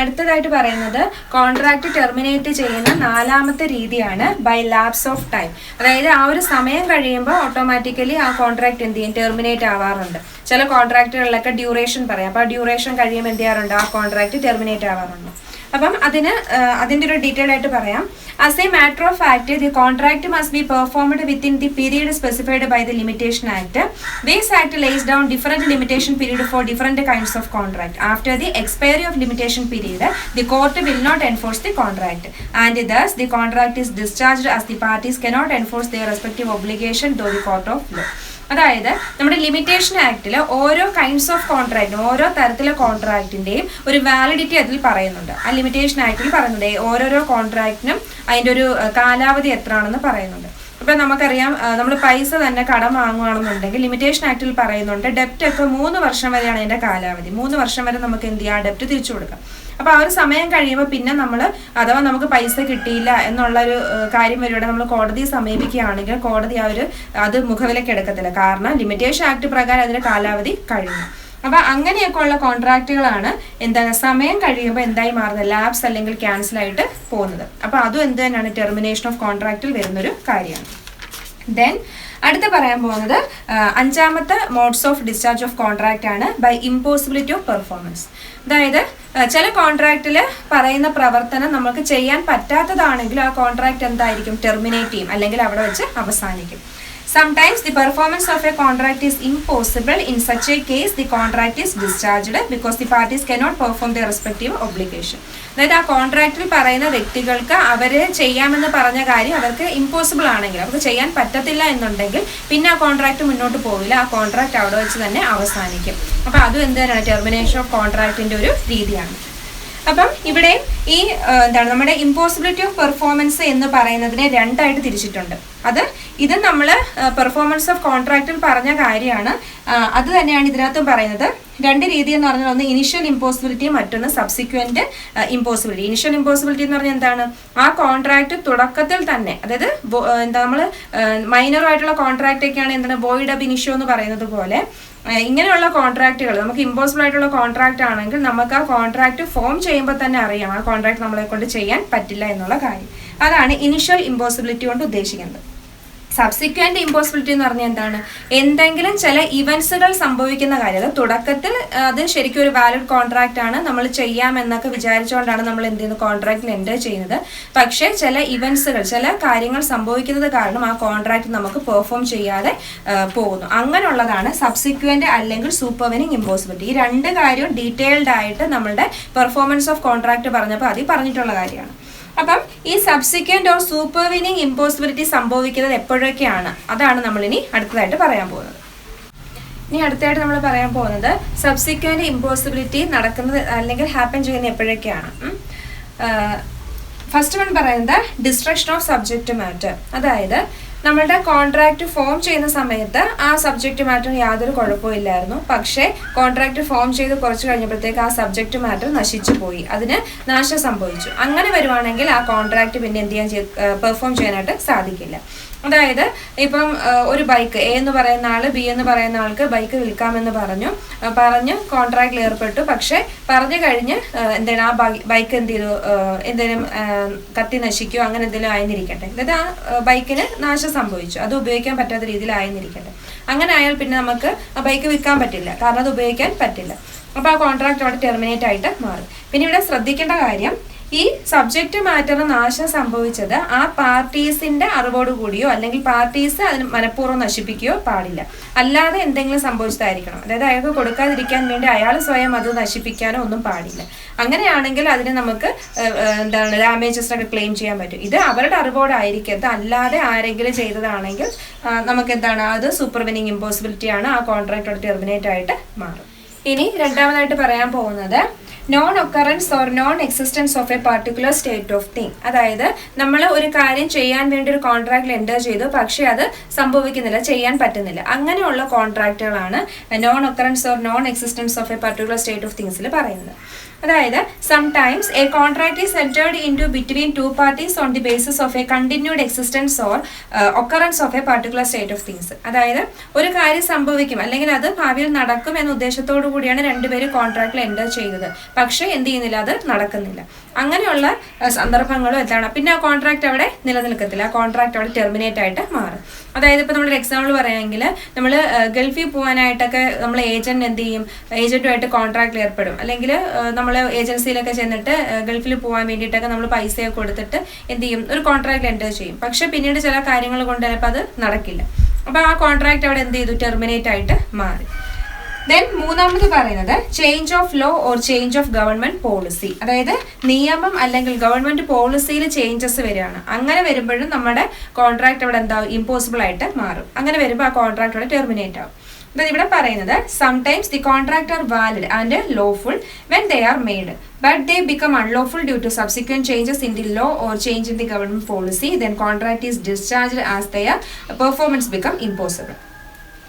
അടുത്തതായിട്ട് പറയുന്നത് കോൺട്രാക്ട് ടെർമിനേറ്റ് ചെയ്യുന്ന നാലാമത്തെ രീതിയാണ് ബൈ ലാപ്സ് ഓഫ് ടൈം. അതായത് ആ ഒരു സമയം കഴിയുമ്പോൾ ഓട്ടോമാറ്റിക്കലി ആ കോൺട്രാക്ട് എന്ത് ചെയ്യും? ടെർമിനേറ്റ് ആവാറുണ്ട്. ചില കോൺട്രാക്റ്റുകളിലൊക്കെ ഡ്യൂറേഷൻ പറയാം. അപ്പോൾ ആ ഡ്യൂറേഷൻ കഴിയുമ്പോൾ എന്ത് ചെയ്യാറുണ്ട്? ആ കോൺട്രാക്ട് ടെർമിനേറ്റ് ആവാറുണ്ട്. അപ്പം അതിൻ്റെ ഒരു ഡീറ്റെയിൽ ആയിട്ട് പറയാം. As a matter of fact the contract must be performed within the period specified by the limitation act. This act lays down different limitation period for different kinds of contract. After the expiry of limitation period the court will not enforce the contract and thus the contract is discharged as the parties cannot enforce their respective obligation to the court of law. അതായത് നമ്മുടെ limitation ആക്ടിൽ ഓരോ kinds of കോൺട്രാക്റ്റും ഓരോ തരത്തിലെ കോൺട്രാക്റ്റിൻ്റെയും ഒരു validity അതിൽ പറയുന്നുണ്ട്. ആ limitation ആക്ടിൽ പറയുന്നുണ്ട് ഓരോരോ കോൺട്രാക്റ്റിനും അതിൻ്റെ ഒരു കാലാവധി എത്രയാണെന്ന് പറയുന്നുണ്ട്. അപ്പോൾ നമുക്കറിയാം നമ്മൾ പൈസ തന്നെ കടം വാങ്ങുകയാണെന്നുണ്ടെങ്കിൽ ലിമിറ്റേഷൻ ആക്ടിൽ പറയുന്നുണ്ട് ഡെപ്റ്റ് ഒക്കെ 3 വർഷം വരെയാണ് അതിൻ്റെ കാലാവധി. 3 വർഷം വരെ നമുക്ക് എന്ത് ചെയ്യാം? ഡെപ്റ്റ് തിരിച്ചു കൊടുക്കാം. അപ്പോൾ ആ ഒരു സമയം കഴിയുമ്പോൾ പിന്നെ നമ്മൾ അഥവാ നമുക്ക് പൈസ കിട്ടിയില്ല എന്നുള്ളൊരു കാര്യം വരുവാടെ നമ്മൾ കോടതിയെ സമീപിക്കുകയാണെങ്കിൽ കോടതി അത് മുഖവിലേക്ക് എടുക്കത്തില്ല. കാരണം ലിമിറ്റേഷൻ ആക്ട് പ്രകാരം അതിൻ്റെ കാലാവധി കഴിഞ്ഞു. അപ്പോൾ അങ്ങനെയൊക്കെ ഉള്ള കോൺട്രാക്റ്റുകളാണ് എന്താണ് സമയം കഴിയുമ്പോൾ എന്തായി മാറുന്നത്? ലാപ്സ് അല്ലെങ്കിൽ ക്യാൻസൽ ആയിട്ട് പോകുന്നത്. അപ്പോൾ അതും എന്ത് തന്നെയാണ്? ടെർമിനേഷൻ ഓഫ് കോൺട്രാക്റ്റിൽ വരുന്നൊരു കാര്യമാണ്. ദെൻ അടുത്ത് പറയാൻ പോകുന്നത് അഞ്ചാമത്തെ modes of discharge of contract ആണ് ബൈ ഇമ്പോസിബിലിറ്റി ഓഫ് പെർഫോമൻസ്. അതായത് ചില കോൺട്രാക്റ്റിൽ പറയുന്ന പ്രവർത്തനം നമുക്ക് ചെയ്യാൻ പറ്റാത്തതാണെങ്കിൽ ആ കോൺട്രാക്ട് എന്തായിരിക്കും? ടെർമിനേറ്റ് ചെയ്യും അല്ലെങ്കിൽ അവിടെ വെച്ച് അവസാനിക്കും. Sometimes the performance of a contract is impossible. In such a case, the contract is discharged because the parties cannot perform their respective obligation. അതായത് ആ കോൺട്രാക്റ്റിൽ പറയുന്ന വ്യക്തികൾക്ക് അവർ ചെയ്യാമെന്ന് പറഞ്ഞ കാര്യം അവർക്ക് ഇമ്പോസിബിൾ ആണെങ്കിൽ, അവർക്ക് ചെയ്യാൻ പറ്റത്തില്ല എന്നുണ്ടെങ്കിൽ പിന്നെ ആ കോൺട്രാക്ട് മുന്നോട്ട് പോവില്ല. ആ കോൺട്രാക്ട് അവിടെ വെച്ച് തന്നെ അവസാനിക്കും. അപ്പോൾ അതും എന്ത് തന്നെയാണ്? ടെർമിനേഷൻ ഓഫ് കോൺട്രാക്റ്റിൻ്റെ ഒരു രീതിയാണ്. അപ്പം ഇവിടെ ഈ നമ്മുടെ ഇമ്പോസിബിലിറ്റി ഓഫ് പെർഫോമൻസ് എന്ന് പറയുന്നതിനെ രണ്ടായിട്ട് തിരിച്ചിട്ടുണ്ട്. ഇത് നമ്മൾ പെർഫോമൻസ് ഓഫ് കോൺട്രാക്റ്റിൽ പറഞ്ഞ കാര്യമാണ്. അത് തന്നെയാണ് ഇതിനകത്തും പറയുന്നത്. രണ്ട് രീതി എന്ന് പറഞ്ഞാൽ ഒന്ന് ഇനിഷ്യൽ ഇമ്പോസിബിലിറ്റി, മറ്റൊന്ന് സബ്സിക്വന്റ് ഇമ്പോസിബിലിറ്റി. ഇനിഷ്യൽ ഇമ്പോസിബിലിറ്റി എന്ന് പറഞ്ഞാൽ എന്താണ്? ആ കോൺട്രാക്ട് തുടക്കത്തിൽ തന്നെ, അതായത് നമ്മൾ മൈനറായിട്ടുള്ള കോൺട്രാക്റ്റ് ഒക്കെയാണ് എന്താണ് വോയിഡ് അബ് ഇനിഷ്യോ എന്ന് പറയുന്നത് പോലെ ഇങ്ങനെയുള്ള കോൺട്രാക്റ്റുകൾ നമുക്ക് ഇമ്പോസിബിൾ ആയിട്ടുള്ള കോൺട്രാക്റ്റ് ആണെങ്കിൽ നമുക്ക് ആ കോൺട്രാക്ട് ഫോം ചെയ്യുമ്പോൾ തന്നെ അറിയാം ആ കോൺട്രാക്ട് നമ്മളെ കൊണ്ട് ചെയ്യാൻ പറ്റില്ല എന്നുള്ള കാര്യം. അതാണ് ഇനിഷ്യൽ ഇമ്പോസിബിലിറ്റി കൊണ്ട് ഉദ്ദേശിക്കുന്നത്. സബ്സിക്വന്റ് ഇമ്പോസിബിലിറ്റി എന്ന് പറഞ്ഞാൽ എന്താണ്? എന്തെങ്കിലും ചില ഇവൻസുകൾ സംഭവിക്കുന്ന കാര്യം, അത് തുടക്കത്തിൽ അത് ശരിക്കും ഒരു വാലിഡ് കോൺട്രാക്റ്റ് ആണ്, നമ്മൾ ചെയ്യാമെന്നൊക്കെ വിചാരിച്ചുകൊണ്ടാണ് നമ്മൾ എന്ത് ചെയ്യുന്നത്? കോൺട്രാക്റ്റിൽ എൻ്റർ ചെയ്യുന്നത്. പക്ഷേ ചില ഇവൻസുകൾ, ചില കാര്യങ്ങൾ സംഭവിക്കുന്നത് കാരണം ആ കോൺട്രാക്റ്റ് നമുക്ക് പെർഫോം ചെയ്യാതെ പോകുന്നു. അങ്ങനെയുള്ളതാണ് സബ്സിക്വന്റ് അല്ലെങ്കിൽ സൂപ്പർവെനിങ് ഇമ്പോസിബിലിറ്റി. ഈ രണ്ട് കാര്യവും ഡീറ്റെയിൽഡ് ആയിട്ട് നമ്മളുടെ പെർഫോമൻസ് ഓഫ് കോൺട്രാക്റ്റ് പറഞ്ഞപ്പോൾ അതിൽ പറഞ്ഞിട്ടുള്ള കാര്യമാണ്. അപ്പം ഈ സബ്സിക്വന്റ് ഓർ സൂപ്പർവീനിങ് ഇമ്പോസിബിലിറ്റി സംഭവിക്കുന്നത് എപ്പോഴൊക്കെയാണ്? അതാണ് നമ്മളിനി അടുത്തതായിട്ട് പറയാൻ പോകുന്നത്. ഇനി അടുത്തായിട്ട് നമ്മൾ പറയാൻ പോകുന്നത് സബ്സിക്വന്റ് ഇമ്പോസിബിലിറ്റി നടക്കുന്നത് അല്ലെങ്കിൽ ഹാപ്പൻ ചെയ്യുന്നത് എപ്പോഴൊക്കെയാണ്. ഫസ്റ്റ് വൺ പറയുന്നത് ഡിസ്ട്രക്ഷൻ ഓഫ് സബ്ജക്റ്റ് മാറ്റർ. അതായത് നമ്മളുടെ കോൺട്രാക്ട് ഫോം ചെയ്യുന്ന സമയത്ത് ആ സബ്ജക്റ്റ് മാറ്ററിന് യാതൊരു കുഴപ്പമില്ലായിരുന്നു. പക്ഷേ കോൺട്രാക്ട് ഫോം ചെയ്ത് കുറച്ച് കഴിഞ്ഞപ്പോഴത്തേക്ക് ആ സബ്ജക്റ്റ് മാറ്റർ നശിച്ചു പോയി, അതിന് നാശം സംഭവിച്ചു. അങ്ങനെ വരുവാണെങ്കിൽ ആ കോൺട്രാക്ട് പിന്നെ എന്ത് ചെയ്യാൻ പെർഫോം ചെയ്യാനായിട്ട് സാധിക്കില്ല. അതായത് ഇപ്പം ഒരു ബൈക്ക് എ എന്ന് പറയുന്ന ആള് ബി എന്ന് പറയുന്ന ആൾക്ക് ബൈക്ക് വിൽക്കാമെന്ന് പറഞ്ഞ് കോൺട്രാക്റ്റിൽ ഏർപ്പെട്ടു. പക്ഷെ പറഞ്ഞു കഴിഞ്ഞ് എന്താണ് ആ ബൈക്ക് എന്ത് ചെയ്തു, എന്തെങ്കിലും കത്തി നശിക്കുകയോ അങ്ങനെ എന്തെങ്കിലും ആയിരുന്നിരിക്കട്ടെ, അതായത് ആ ബൈക്കിന് നാശം സംഭവിച്ചു, അത് ഉപയോഗിക്കാൻ പറ്റാത്ത രീതിയിൽ ആയിരുന്നിരിക്കട്ടെ. അങ്ങനെ ആയാൽ പിന്നെ നമുക്ക് ആ ബൈക്ക് വിൽക്കാൻ പറ്റില്ല, കാരണം അത് ഉപയോഗിക്കാൻ പറ്റില്ല. അപ്പോൾ ആ കോൺട്രാക്ട് അവിടെ ടെർമിനേറ്റ് ആയിട്ട് മാറും. പിന്നെ ഇവിടെ ശ്രദ്ധിക്കേണ്ട കാര്യം, ഈ സബ്ജക്റ്റ് മാറ്ററിന് നാശം സംഭവിച്ചത് ആ പാർട്ടീസിന്റെ അറിവോട് കൂടിയോ അല്ലെങ്കിൽ പാർട്ടീസ് അതിന് മനഃപൂർവ്വം നശിപ്പിക്കുകയോ പാടില്ല, അല്ലാതെ എന്തെങ്കിലും സംഭവിച്ചതായിരിക്കണം. അതായത് അയാൾക്ക് കൊടുക്കാതിരിക്കാൻ വേണ്ടി അയാൾ സ്വയം അത് നശിപ്പിക്കാനോ ഒന്നും പാടില്ല. അങ്ങനെയാണെങ്കിൽ അതിന് നമുക്ക് ഡാമേജസിനൊക്കെ ക്ലെയിം ചെയ്യാൻ പറ്റും. ഇത് അവരുടെ അറിവോടായിരിക്കരുത്, അല്ലാതെ ആരെങ്കിലും ചെയ്തതാണെങ്കിൽ നമുക്ക് അത് സൂപ്പർവെനിങ് ഇമ്പോസിബിലിറ്റി ആണ്, ആ കോൺട്രാക്റ്റോട് ടെർമിനേറ്റ് ആയിട്ട് മാറും. ഇനി രണ്ടാമതായിട്ട് പറയാൻ പോകുന്നത് non occurrence or non existence of a particular state of thing. അതായത് നമ്മൾ ഒരു കാര്യം ചെയ്യാൻ വേണ്ടി ഒരു കോൺട്രാക്റ്റിൽ എൻ്റർ ചെയ്തു, പക്ഷേ അത് സംഭവിക്കുന്നില്ല, ചെയ്യാൻ പറ്റുന്നില്ല. അങ്ങനെയുള്ള കോൺട്രാക്റ്റുകളാണ് non occurrence or non existence of a particular state of തിങ്സിൽ പറയുന്നത്. അതായത് sometimes a contract is entered into between two parties on the basis of a continued existence or occurrence of a particular state of things. അതായത് ഒരു കാര്യം സംഭവിക്കും അല്ലെങ്കിൽ അത് ഭാവിയിൽ നടക്കും എന്ന ഉദ്ദേശത്തോടു കൂടിയാണ് രണ്ടുപേരും കോൺട്രാക്റ്റിൽ എൻ്റർ ചെയ്തത്, പക്ഷേ എന്ത് ചെയ്യുന്നില്ല, അത് നടക്കുന്നില്ല. അങ്ങനെയുള്ള സന്ദർഭങ്ങളും എന്താണ്, പിന്നെ ആ കോൺട്രാക്ട് അവിടെ നിലനിൽക്കത്തില്ല, ആ കോൺട്രാക്ട് അവിടെ ടെർമിനേറ്റ് ആയിട്ട് മാറും. അതായത് ഇപ്പോൾ നമ്മളൊരു എക്സാമ്പിൾ പറയുകയാണെങ്കിൽ, നമ്മൾ ഗൾഫിൽ പോകാനായിട്ടൊക്കെ നമ്മൾ ഏജന്റ് എന്ത് ചെയ്യും, ഏജന്റുമായിട്ട് കോൺട്രാക്റ്റിൽ ഏർപ്പെടും. അല്ലെങ്കിൽ നമ്മൾ ഏജൻസിയിലൊക്കെ ചെന്നിട്ട് ഗൾഫിൽ പോകാൻ വേണ്ടിയിട്ടൊക്കെ നമ്മൾ പൈസയൊക്കെ കൊടുത്തിട്ട് എന്ത് ചെയ്യും, ഒരു കോൺട്രാക്റ്റിൽ എൻ്റർ ചെയ്യും. പക്ഷെ പിന്നീട് ചില കാര്യങ്ങൾ കൊണ്ട് ചിലപ്പോൾ അത് നടക്കില്ല. അപ്പോൾ ആ കോൺട്രാക്ട് അവിടെ എന്ത് ചെയ്തു, ടെർമിനേറ്റ് ആയിട്ട് മാറി. ദെൻ മൂന്നാമത് പറയുന്നത് change of law or change of government policy. അതായത് നിയമം അല്ലെങ്കിൽ ഗവൺമെന്റ് പോളിസിയിൽ ചേഞ്ചസ് വരികയാണ്. അങ്ങനെ വരുമ്പോഴും നമ്മുടെ കോൺട്രാക്ട് അവിടെ എന്താവും, ഇമ്പോസിബിൾ ആയിട്ട് മാറും. അങ്ങനെ വരുമ്പോൾ ആ കോൺട്രാക്ട് അവിടെ ടെർമിനേറ്റ് ആവും. അതായത് ഇവിടെ പറയുന്നത് sometimes the contract R valid and lawful when they are made, but they become unlawful due to subsequent changes in the law or change in the government policy, then contract is discharged as their performance become impossible.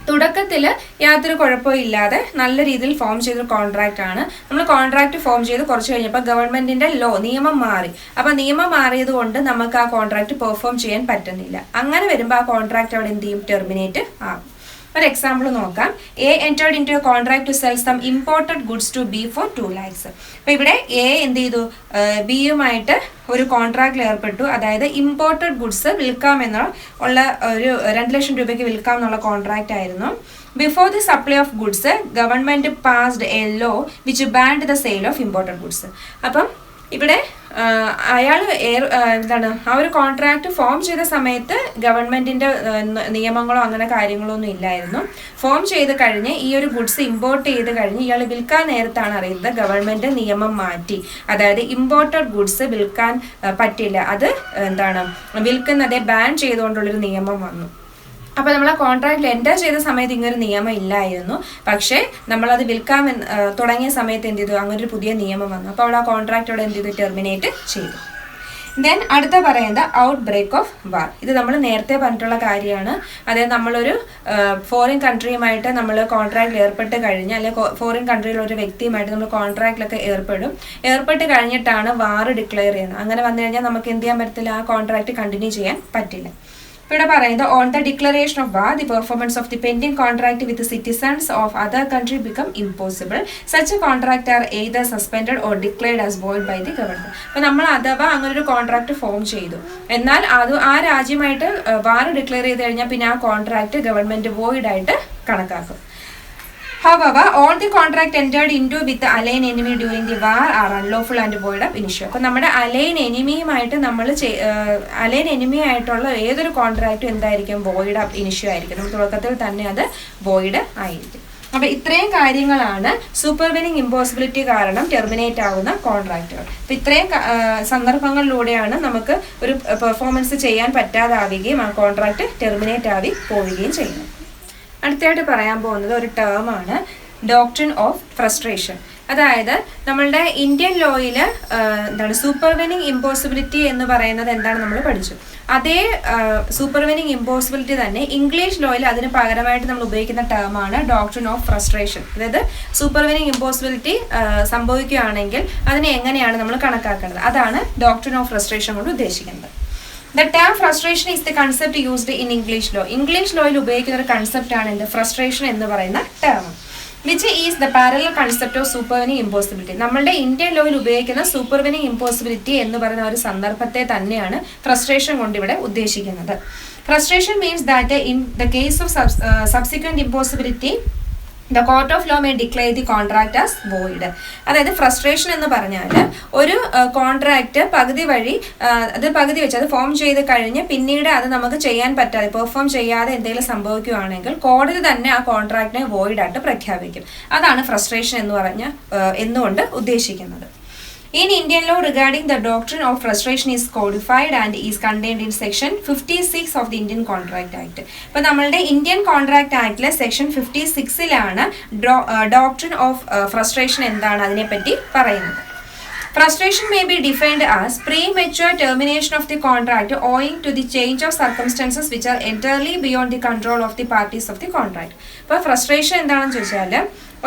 തുടക്കത്തിൽ യാതൊരു കുഴപ്പവും ഇല്ലാതെ നല്ല രീതിയിൽ form ചെയ്തൊരു contract ആണ്. നമ്മൾ contract form ചെയ്ത് കുറച്ച് കഴിഞ്ഞപ്പോൾ ഗവൺമെന്റിന്റെ നിയമം മാറി. അപ്പോൾ നിയമം മാറിയത് കൊണ്ട് നമുക്ക് ആ കോൺട്രാക്ട് പെർഫോം ചെയ്യാൻ പറ്റുന്നില്ല. അങ്ങനെ വരുമ്പോൾ ആ കോൺട്രാക്ട് അവിടെ എന്ത് ചെയ്യും, ടെർമിനേറ്റ് ആകും. ഒരു എക്സാമ്പിൾ നോക്കാം. A entered into a contract to sell some imported goods to B for 2 lakhs. അപ്പോൾ ഇവിടെ എ എന്ത് ചെയ്തു, ബിയുമായിട്ട് ഒരു കോൺട്രാക്റ്റിൽ ഏർപ്പെട്ടു. അതായത് ഇമ്പോർട്ടഡ് ഗുഡ്സ് വിൽക്കാമെന്നുള്ള ഒരു 2 ലക്ഷം രൂപയ്ക്ക് വിൽക്കാം എന്നുള്ള കോൺട്രാക്റ്റ് ആയിരുന്നു. Before the supply of goods government passed A law which band the sale of imported goods. അപ്പം ഇവിടെ അയാൾ ആ ഒരു കോൺട്രാക്ട് ഫോം ചെയ്ത സമയത്ത് ഗവൺമെന്റിന്റെ നിയമങ്ങളോ അങ്ങനെ കാര്യങ്ങളോ ഒന്നും ഇല്ലായിരുന്നു. ഫോം ചെയ്ത് കഴിഞ്ഞ് ഈ ഒരു ഗുഡ്സ് ഇമ്പോർട്ട് ചെയ്ത് കഴിഞ്ഞ് ഇയാൾ വിൽക്കാൻ നേരത്താണ് അറിയുന്നത് ഗവൺമെന്റ് നിയമം മാറ്റി. അതായത് ഇമ്പോർട്ടഡ് ഗുഡ്സ് വിൽക്കാൻ പറ്റില്ല, അത് വിൽക്കുന്നതെ ബാൻ ചെയ്തുകൊണ്ടുള്ളൊരു നിയമം വന്നു. അപ്പോൾ നമ്മൾ ആ കോൺട്രാക്റ്റിൽ എൻ്റർ ചെയ്ത സമയത്ത് ഇങ്ങനൊരു നിയമം ഇല്ലായിരുന്നു. പക്ഷേ നമ്മളത് വിൽക്കാൻ തുടങ്ങിയ സമയത്ത് എന്ത് ചെയ്തു, അങ്ങനെ ഒരു പുതിയ നിയമം വന്നു. അപ്പോൾ അവിടെ ആ കോൺട്രാക്റ്റോടെ എന്ത് ചെയ്തു, ടെർമിനേറ്റ് ചെയ്തു. ദെൻ അടുത്ത പറയുന്നത് ഔട്ട് ബ്രേക്ക് ഓഫ് വാർ. ഇത് നമ്മൾ നേരത്തെ പറഞ്ഞിട്ടുള്ള കാര്യമാണ്. അതായത് നമ്മളൊരു ഫോറിൻ കൺട്രിയുമായിട്ട് നമ്മൾ കോൺട്രാക്റ്റിൽ ഏർപ്പെട്ട് കഴിഞ്ഞ്, അല്ലെങ്കിൽ ഫോറിൻ കൺട്രിയിലുള്ള ഒരു വ്യക്തിയുമായിട്ട് നമ്മൾ കോൺട്രാക്റ്റിലൊക്കെ ഏർപ്പെട്ട് കഴിഞ്ഞിട്ടാണ് വാർ ഡിക്ലെയർ ചെയ്യുന്നത്. അങ്ങനെ വന്നു കഴിഞ്ഞാൽ നമുക്ക് എന്ത് ചെയ്യാൻ പറ്റത്തില്ല, ആ കോൺട്രാക്റ്റ് കണ്ടിന്യൂ ചെയ്യാൻ പറ്റില്ല. ഇവിടെ പറയുന്നത് on the declaration of war the performance of the pending contract with citizens of other country become impossible. Such a contract are either suspended or declared as void by the government. അപ്പോൾ നമ്മൾ അഥവാ അങ്ങനെ ഒരു contract form ചെയ്തു, എന്നാൽ അത് ആ രാജ്യമായിട്ട് വാർ declare ചെയ്ത് കഴിഞ്ഞാൽ പിന്നെ ആ കോൺട്രാക്ട് ഗവൺമെന്റ് വോയിഡ് ആയിട്ട് കണക്കാക്കും. However, all the contract entered into with the alien enemy during the war are unlawful and void ab initio. അപ്പോൾ നമ്മുടെ അലൈൻ എനിമി ആയിട്ടുള്ള ഏതൊരു കോൺട്രാക്റ്റും എന്തായിരിക്കും, വോയിഡ് അബ് ഇനിഷ്യോ ആയിരിക്കും. നമ്മൾ തുടക്കത്തിൽ തന്നെ അത് വോയിഡ് ആയിരിക്കും. അപ്പോൾ ഇത്രയും കാര്യങ്ങളാണ് സൂപ്പർവെനിങ് ഇമ്പോസിബിലിറ്റി കാരണം ടെർമിനേറ്റ് ആവുന്ന കോൺട്രാക്റ്റുകൾ. അപ്പോൾ ഇത്രയും സന്ദർഭങ്ങളിലൂടെയാണ് നമുക്ക് ഒരു പെർഫോമൻസ് ചെയ്യാൻ പറ്റാതാവുകയും ആ കോൺട്രാക്റ്റ് ടെർമിനേറ്റ് ആയി പോവുകയും ചെയ്യുന്നത്. അടുത്തായിട്ട് പറയാൻ പോകുന്നത് ഒരു ടേമാണ് ഡോക്ട്രിൻ ഓഫ് ഫ്രസ്ട്രേഷൻ. അതായത് നമ്മളുടെ ഇന്ത്യൻ ലോയിൽ എന്താണ് സൂപ്പർവെനിങ് ഇമ്പോസിബിലിറ്റി എന്ന് പറയുന്നത് എന്താണ് നമ്മൾ പഠിച്ചു. അതേ സൂപ്പർവെനിങ് ഇമ്പോസിബിലിറ്റി തന്നെ ഇംഗ്ലീഷ് ലോയിൽ അതിന് പകരമായിട്ട് നമ്മൾ ഉപയോഗിക്കുന്ന ടേമാണ് ഡോക്ട്രിൻ ഓഫ് ഫ്രസ്ട്രേഷൻ. അതായത് സൂപ്പർവെനിങ് ഇമ്പോസിബിലിറ്റി സംഭവിക്കുകയാണെങ്കിൽ അതിനെ എങ്ങനെയാണ് നമ്മൾ കണക്കാക്കേണ്ടത്, അതാണ് ഡോക്ട്രിൻ ഓഫ് ഫ്രസ്ട്രേഷൻ കൊണ്ട് ഉദ്ദേശിക്കുന്നത്. The term frustration is the concept used in English law. English law il ഉപയോഗിക്കുന്ന ഒരു കൺസെപ്റ്റ് ആണ് എന്ത് ഫ്രസ്ട്രേഷൻ എന്ന് പറയുന്ന term, which is the parallel concept of supervening impossibility. നമ്മളുടെ ഇന്ത്യൻ ലോയിൽ ഉപയോഗിക്കുന്ന സൂപ്പർവെനിങ് ഇമ്പോസിബിലിറ്റി എന്ന് പറയുന്ന ഒരു സന്ദർഭത്തെ തന്നെയാണ് ഫ്രസ്ട്രേഷൻ കൊണ്ട് ഇവിടെ ഉദ്ദേശിക്കുന്നത്. Frustration means that in the case of subsequent impossibility the court of law may declare the contract as void. അതായത് ഫ്രസ്ട്രേഷൻ എന്ന് പറഞ്ഞാൽ ഒരു കോൺട്രാക്റ്റ് പകുതി വെച്ച് അത് ഫോം ചെയ്ത് കഴിഞ്ഞ് പിന്നീട് അത് നമുക്ക് ചെയ്യാൻ പറ്റാതെ പെർഫോം ചെയ്യാതെ എന്തെങ്കിലും സംഭവിക്കുകയാണെങ്കിൽ കോടതി തന്നെ ആ കോൺട്രാക്റ്റിനെ വോയിഡ് ആയിട്ട് പ്രഖ്യാപിക്കും. അതാണ് ഫ്രസ്ട്രേഷൻ എന്നുകൊണ്ട് ഉദ്ദേശിക്കുന്നത്. In Indian law regarding the doctrine of frustration is codified and is contained in section 56 of the Indian Contract Act. ഇപ്പോൾ നമ്മളുടെ ഇന്ത്യൻ കോൺട്രാക്ട് ആക്ടിലെ സെക്ഷൻ 56-ലാണ് ഡോക്ട്രിൻ ഓഫ് ഫ്രസ്ട്രേഷൻ എന്താണ് അതിനെപ്പറ്റി പറയുന്നത്. Frustration may be defined as premature termination of the contract owing to the change of circumstances which are entirely beyond the control of the parties of the contract. ഇപ്പോൾ frustration എന്താണെന്ന് ചോദിച്ചാൽ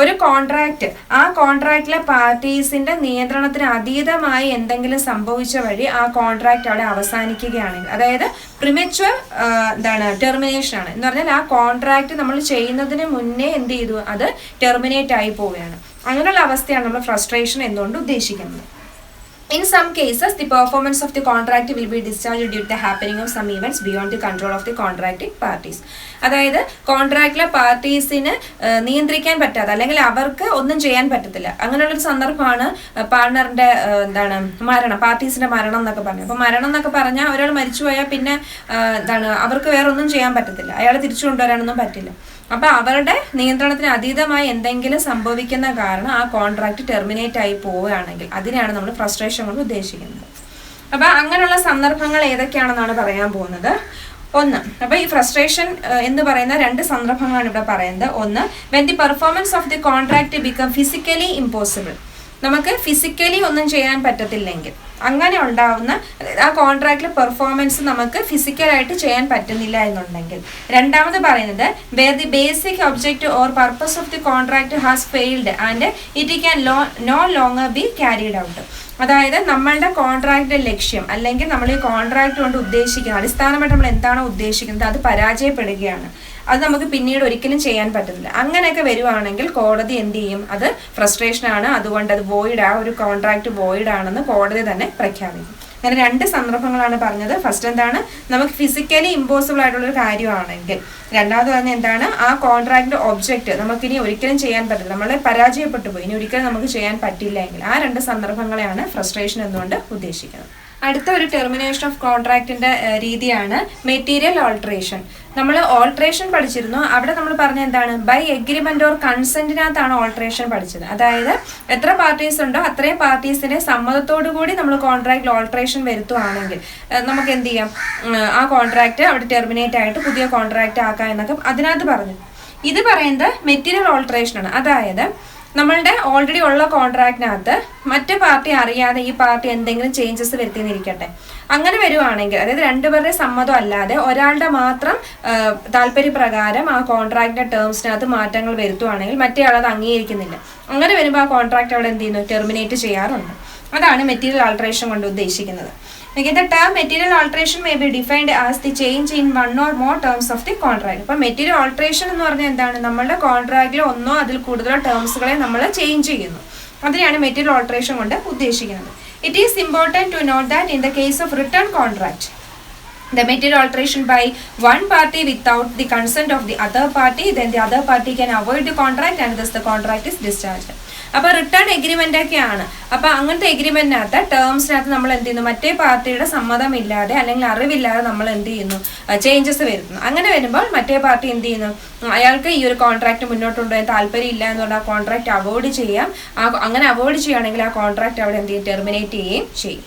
ഒരു contract ആ കോൺട്രാക്റ്റിലെ പാർട്ടീസിന്റെ നിയന്ത്രണത്തിന് അതീതമായി എന്തെങ്കിലും സംഭവിച്ച വഴി ആ കോൺട്രാക്റ്റ് അവിടെ അവസാനിക്കുകയാണെങ്കിൽ, അതായത് പ്രിമച്വർ ടെർമിനേഷൻ ആണ് എന്ന് പറഞ്ഞാൽ ആ കോൺട്രാക്റ്റ് നമ്മൾ ചെയ്യുന്നതിന് മുന്നേ എന്ത് ചെയ്തു അത് ടെർമിനേറ്റ് ആയി പോവുകയാണ്. അങ്ങനെയുള്ള അവസ്ഥയാണ് നമ്മൾ ഫ്രസ്ട്രേഷൻ എന്നുകൊണ്ട് ഉദ്ദേശിക്കുന്നത്. In some cases, the performance of the contract will be discharged due to the happening of some events beyond the control of the contracting parties. അതായത് കോൺട്രാക്റ്റിലെ പാർട്ടീസിന് നിയന്ത്രിക്കാൻ പറ്റാതെ അല്ലെങ്കിൽ അവർക്ക് ഒന്നും ചെയ്യാൻ പറ്റത്തില്ല, അങ്ങനെയുള്ളൊരു സന്ദർഭമാണ് പാർട്ണറിന്റെ പാർട്ടീസിന്റെ മരണം എന്നൊക്കെ പറഞ്ഞു. അപ്പോൾ മരണം എന്നൊക്കെ പറഞ്ഞാൽ ഒരാൾ മരിച്ചുപോയാൽ പിന്നെ അവർക്ക് വേറെ ഒന്നും ചെയ്യാൻ പറ്റത്തില്ല, അയാളെ തിരിച്ചു കൊണ്ടുവരാനൊന്നും പറ്റില്ല. അപ്പൊ അവരുടെ നിയന്ത്രണത്തിന് അതീതമായി എന്തെങ്കിലും സംഭവിക്കുന്ന കാരണം ആ കോൺട്രാക്ട് ടെർമിനേറ്റ് ആയി പോവുകയാണെങ്കിൽ അതിനെയാണ് നമ്മൾ ഫ്രസ്ട്രേഷൻ കൊണ്ട് ഉദ്ദേശിക്കുന്നത്. അപ്പൊ അങ്ങനെയുള്ള സന്ദർഭങ്ങൾ ഏതൊക്കെയാണെന്നാണ് പറയാൻ പോകുന്നത്. ഒന്ന്, അപ്പൊ ഈ ഫ്രസ്ട്രേഷൻ എന്ന് പറയുന്ന രണ്ട് സന്ദർഭങ്ങളാണ് ഇവിടെ പറയുന്നത്. ഒന്ന്, when the performance of the contract become physically impossible. നമുക്ക് ഫിസിക്കലി ഒന്നും ചെയ്യാൻ പറ്റത്തില്ലെങ്കിൽ അങ്ങനെ ഉണ്ടാവുന്ന ആ കോൺട്രാക്റ്റിലെ പെർഫോമൻസ് നമുക്ക് ഫിസിക്കലായിട്ട് ചെയ്യാൻ പറ്റുന്നില്ല എന്നുണ്ടെങ്കിൽ. രണ്ടാമത് പറയുന്നത് where the basic object or purpose of the contract has failed and it can no longer be carried out. അതായത് നമ്മളുടെ കോൺട്രാക്റ്റിന്റെ ലക്ഷ്യം അല്ലെങ്കിൽ നമ്മൾ ഈ കോൺട്രാക്ട് കൊണ്ട് ഉദ്ദേശിക്കുന്നത് അടിസ്ഥാനമായിട്ട് നമ്മൾ എന്താണോ ഉദ്ദേശിക്കുന്നത് അത് പരാജയപ്പെടുകയാണ്, അത് നമുക്ക് പിന്നീട് ഒരിക്കലും ചെയ്യാൻ പറ്റുന്നില്ല. അങ്ങനെയൊക്കെ വരുവാണെങ്കിൽ കോടതി എന്ത് ചെയ്യും, അത് ഫ്രസ്ട്രേഷൻ ആണ്, അതുകൊണ്ട് അത് വോയിഡ്, ആ ഒരു കോൺട്രാക്ട് വോയിഡ് ആണെന്ന് കോടതി തന്നെ പ്രഖ്യാപിക്കും. അങ്ങനെ രണ്ട് സന്ദർഭങ്ങളാണ് പറഞ്ഞത്. ഫസ്റ്റ് എന്താണ്, നമുക്ക് ഫിസിക്കലി ഇമ്പോസിബിൾ ആയിട്ടുള്ളൊരു കാര്യമാണെങ്കിൽ. രണ്ടാമത് പറഞ്ഞാൽ എന്താണ്, ആ കോൺട്രാക്ടിന്റെ ഒബ്ജക്റ്റ് നമുക്കിനി ഒരിക്കലും ചെയ്യാൻ പറ്റില്ല, നമ്മളെ പരാജയപ്പെട്ടു പോയി, ഇനി ഒരിക്കലും നമുക്ക് ചെയ്യാൻ പറ്റില്ല എങ്കിൽ. ആ രണ്ട് സന്ദർഭങ്ങളെയാണ് ഫ്രസ്ട്രേഷൻ എന്നുകൊണ്ട് ഉദ്ദേശിക്കുന്നത്. അടുത്ത ഒരു ടെർമിനേഷൻ ഓഫ് കോൺട്രാക്റ്റിന്റെ രീതിയാണ് മെറ്റീരിയൽ ഓൾട്രേഷൻ. നമ്മൾ ഓൾട്രേഷൻ പഠിച്ചിരുന്നു, അവിടെ നമ്മൾ പറഞ്ഞ എന്താണ്, ബൈ എഗ്രിമെന്റ് ഓർ കൺസെന്റിനകത്താണ് ഓൾട്രേഷൻ പഠിച്ചത്. അതായത് എത്ര പാർട്ടീസ് ഉണ്ടോ അത്രയും പാർട്ടീസിന്റെ സമ്മതത്തോടു കൂടി നമ്മൾ കോൺട്രാക്റ്റിൽ ഓൾട്രേഷൻ വരുത്തുവാണെങ്കിൽ നമുക്ക് എന്ത് ചെയ്യാം, ആ കോൺട്രാക്റ്റ് അവിടെ ടെർമിനേറ്റ് ആയിട്ട് പുതിയ കോൺട്രാക്റ്റ് ആക്കാം എന്നൊക്കെ അതിനകത്ത് പറഞ്ഞു. ഇത് പറയുന്നത് മെറ്റീരിയൽ ഓൾട്രേഷൻ ആണ്. അതായത് നമ്മളുടെ ഓൾറെഡി ഉള്ള കോൺട്രാക്റ്റിനകത്ത് മറ്റു പാർട്ടി അറിയാതെ ഈ പാർട്ടി എന്തെങ്കിലും ചേഞ്ചസ് വരുത്തിയെന്നിരിക്കട്ടെ, അങ്ങനെ വരുവാണെങ്കിൽ, അതായത് രണ്ടുപേരുടെ സമ്മതം അല്ലാതെ ഒരാളുടെ മാത്രം താല്പര്യപ്രകാരം ആ കോൺട്രാക്റ്റിന്റെ ടേംസിനകത്ത് മാറ്റങ്ങൾ വരുത്തുവാണെങ്കിൽ മറ്റേ ആളത് അംഗീകരിക്കുന്നില്ല. അങ്ങനെ വരുമ്പോൾ ആ കോൺട്രാക്റ്റ് അവിടെ എന്ത് ചെയ്യുന്നു, ടെർമിനേറ്റ് ചെയ്യാറുണ്ട്. അതാണ് മെറ്റീരിയൽ ആൾട്രേഷൻ കൊണ്ട് ഉദ്ദേശിക്കുന്നത്. The term material alteration may be defined as the change in one or more terms of the contract. അപ്പോൾ മെറ്റീരിയൽ ഓൾട്രേഷൻ എന്ന് പറഞ്ഞാൽ എന്താണ്, നമ്മുടെ കോൺട്രാക്റ്റിൽ ഒന്നോ അതിൽ കൂടുതലോ ടേംസുകളെ നമ്മൾ ചേഞ്ച് ചെയ്യുന്നു, അതിനെയാണ് മെറ്റീരിയൽ ഓൾട്രേഷൻ കൊണ്ട് ഉദ്ദേശിക്കുന്നത്. It is important to note that in the case of written contract, the material alteration by one party without the consent of the other party, then the other party can avoid the contract and thus the contract is discharged. അപ്പോൾ return agreement ഒക്കെയാണ്. അപ്പോൾ അങ്ങനത്തെ എഗ്രിമെന്റിനകത്ത് ടേംസിനകത്ത് നമ്മൾ എന്ത് ചെയ്യുന്നു, മറ്റേ പാർട്ടിയുടെ സമ്മതമില്ലാതെ അല്ലെങ്കിൽ അറിവില്ലാതെ നമ്മൾ എന്ത് ചെയ്യുന്നു, ചേഞ്ചസ് വരുത്തുന്നു. അങ്ങനെ വരുമ്പോൾ മറ്റേ പാർട്ടി എന്ത് ചെയ്യുന്നു, അയാൾക്ക് ഈ ഒരു കോൺട്രാക്ട് മുന്നോട്ട് കൊണ്ടുപോകാൻ താല്പര്യം ഇല്ല എന്ന് പറഞ്ഞാൽ ആ കോൺട്രാക്ട് അവോയ്ഡ് ചെയ്യാം. അങ്ങനെ അവോയ്ഡ് ചെയ്യുകയാണെങ്കിൽ ആ കോൺട്രാക്ട് അവിടെ എന്ത് ചെയ്യും, ടെർമിനേറ്റ് ചെയ്യുകയും ചെയ്യും.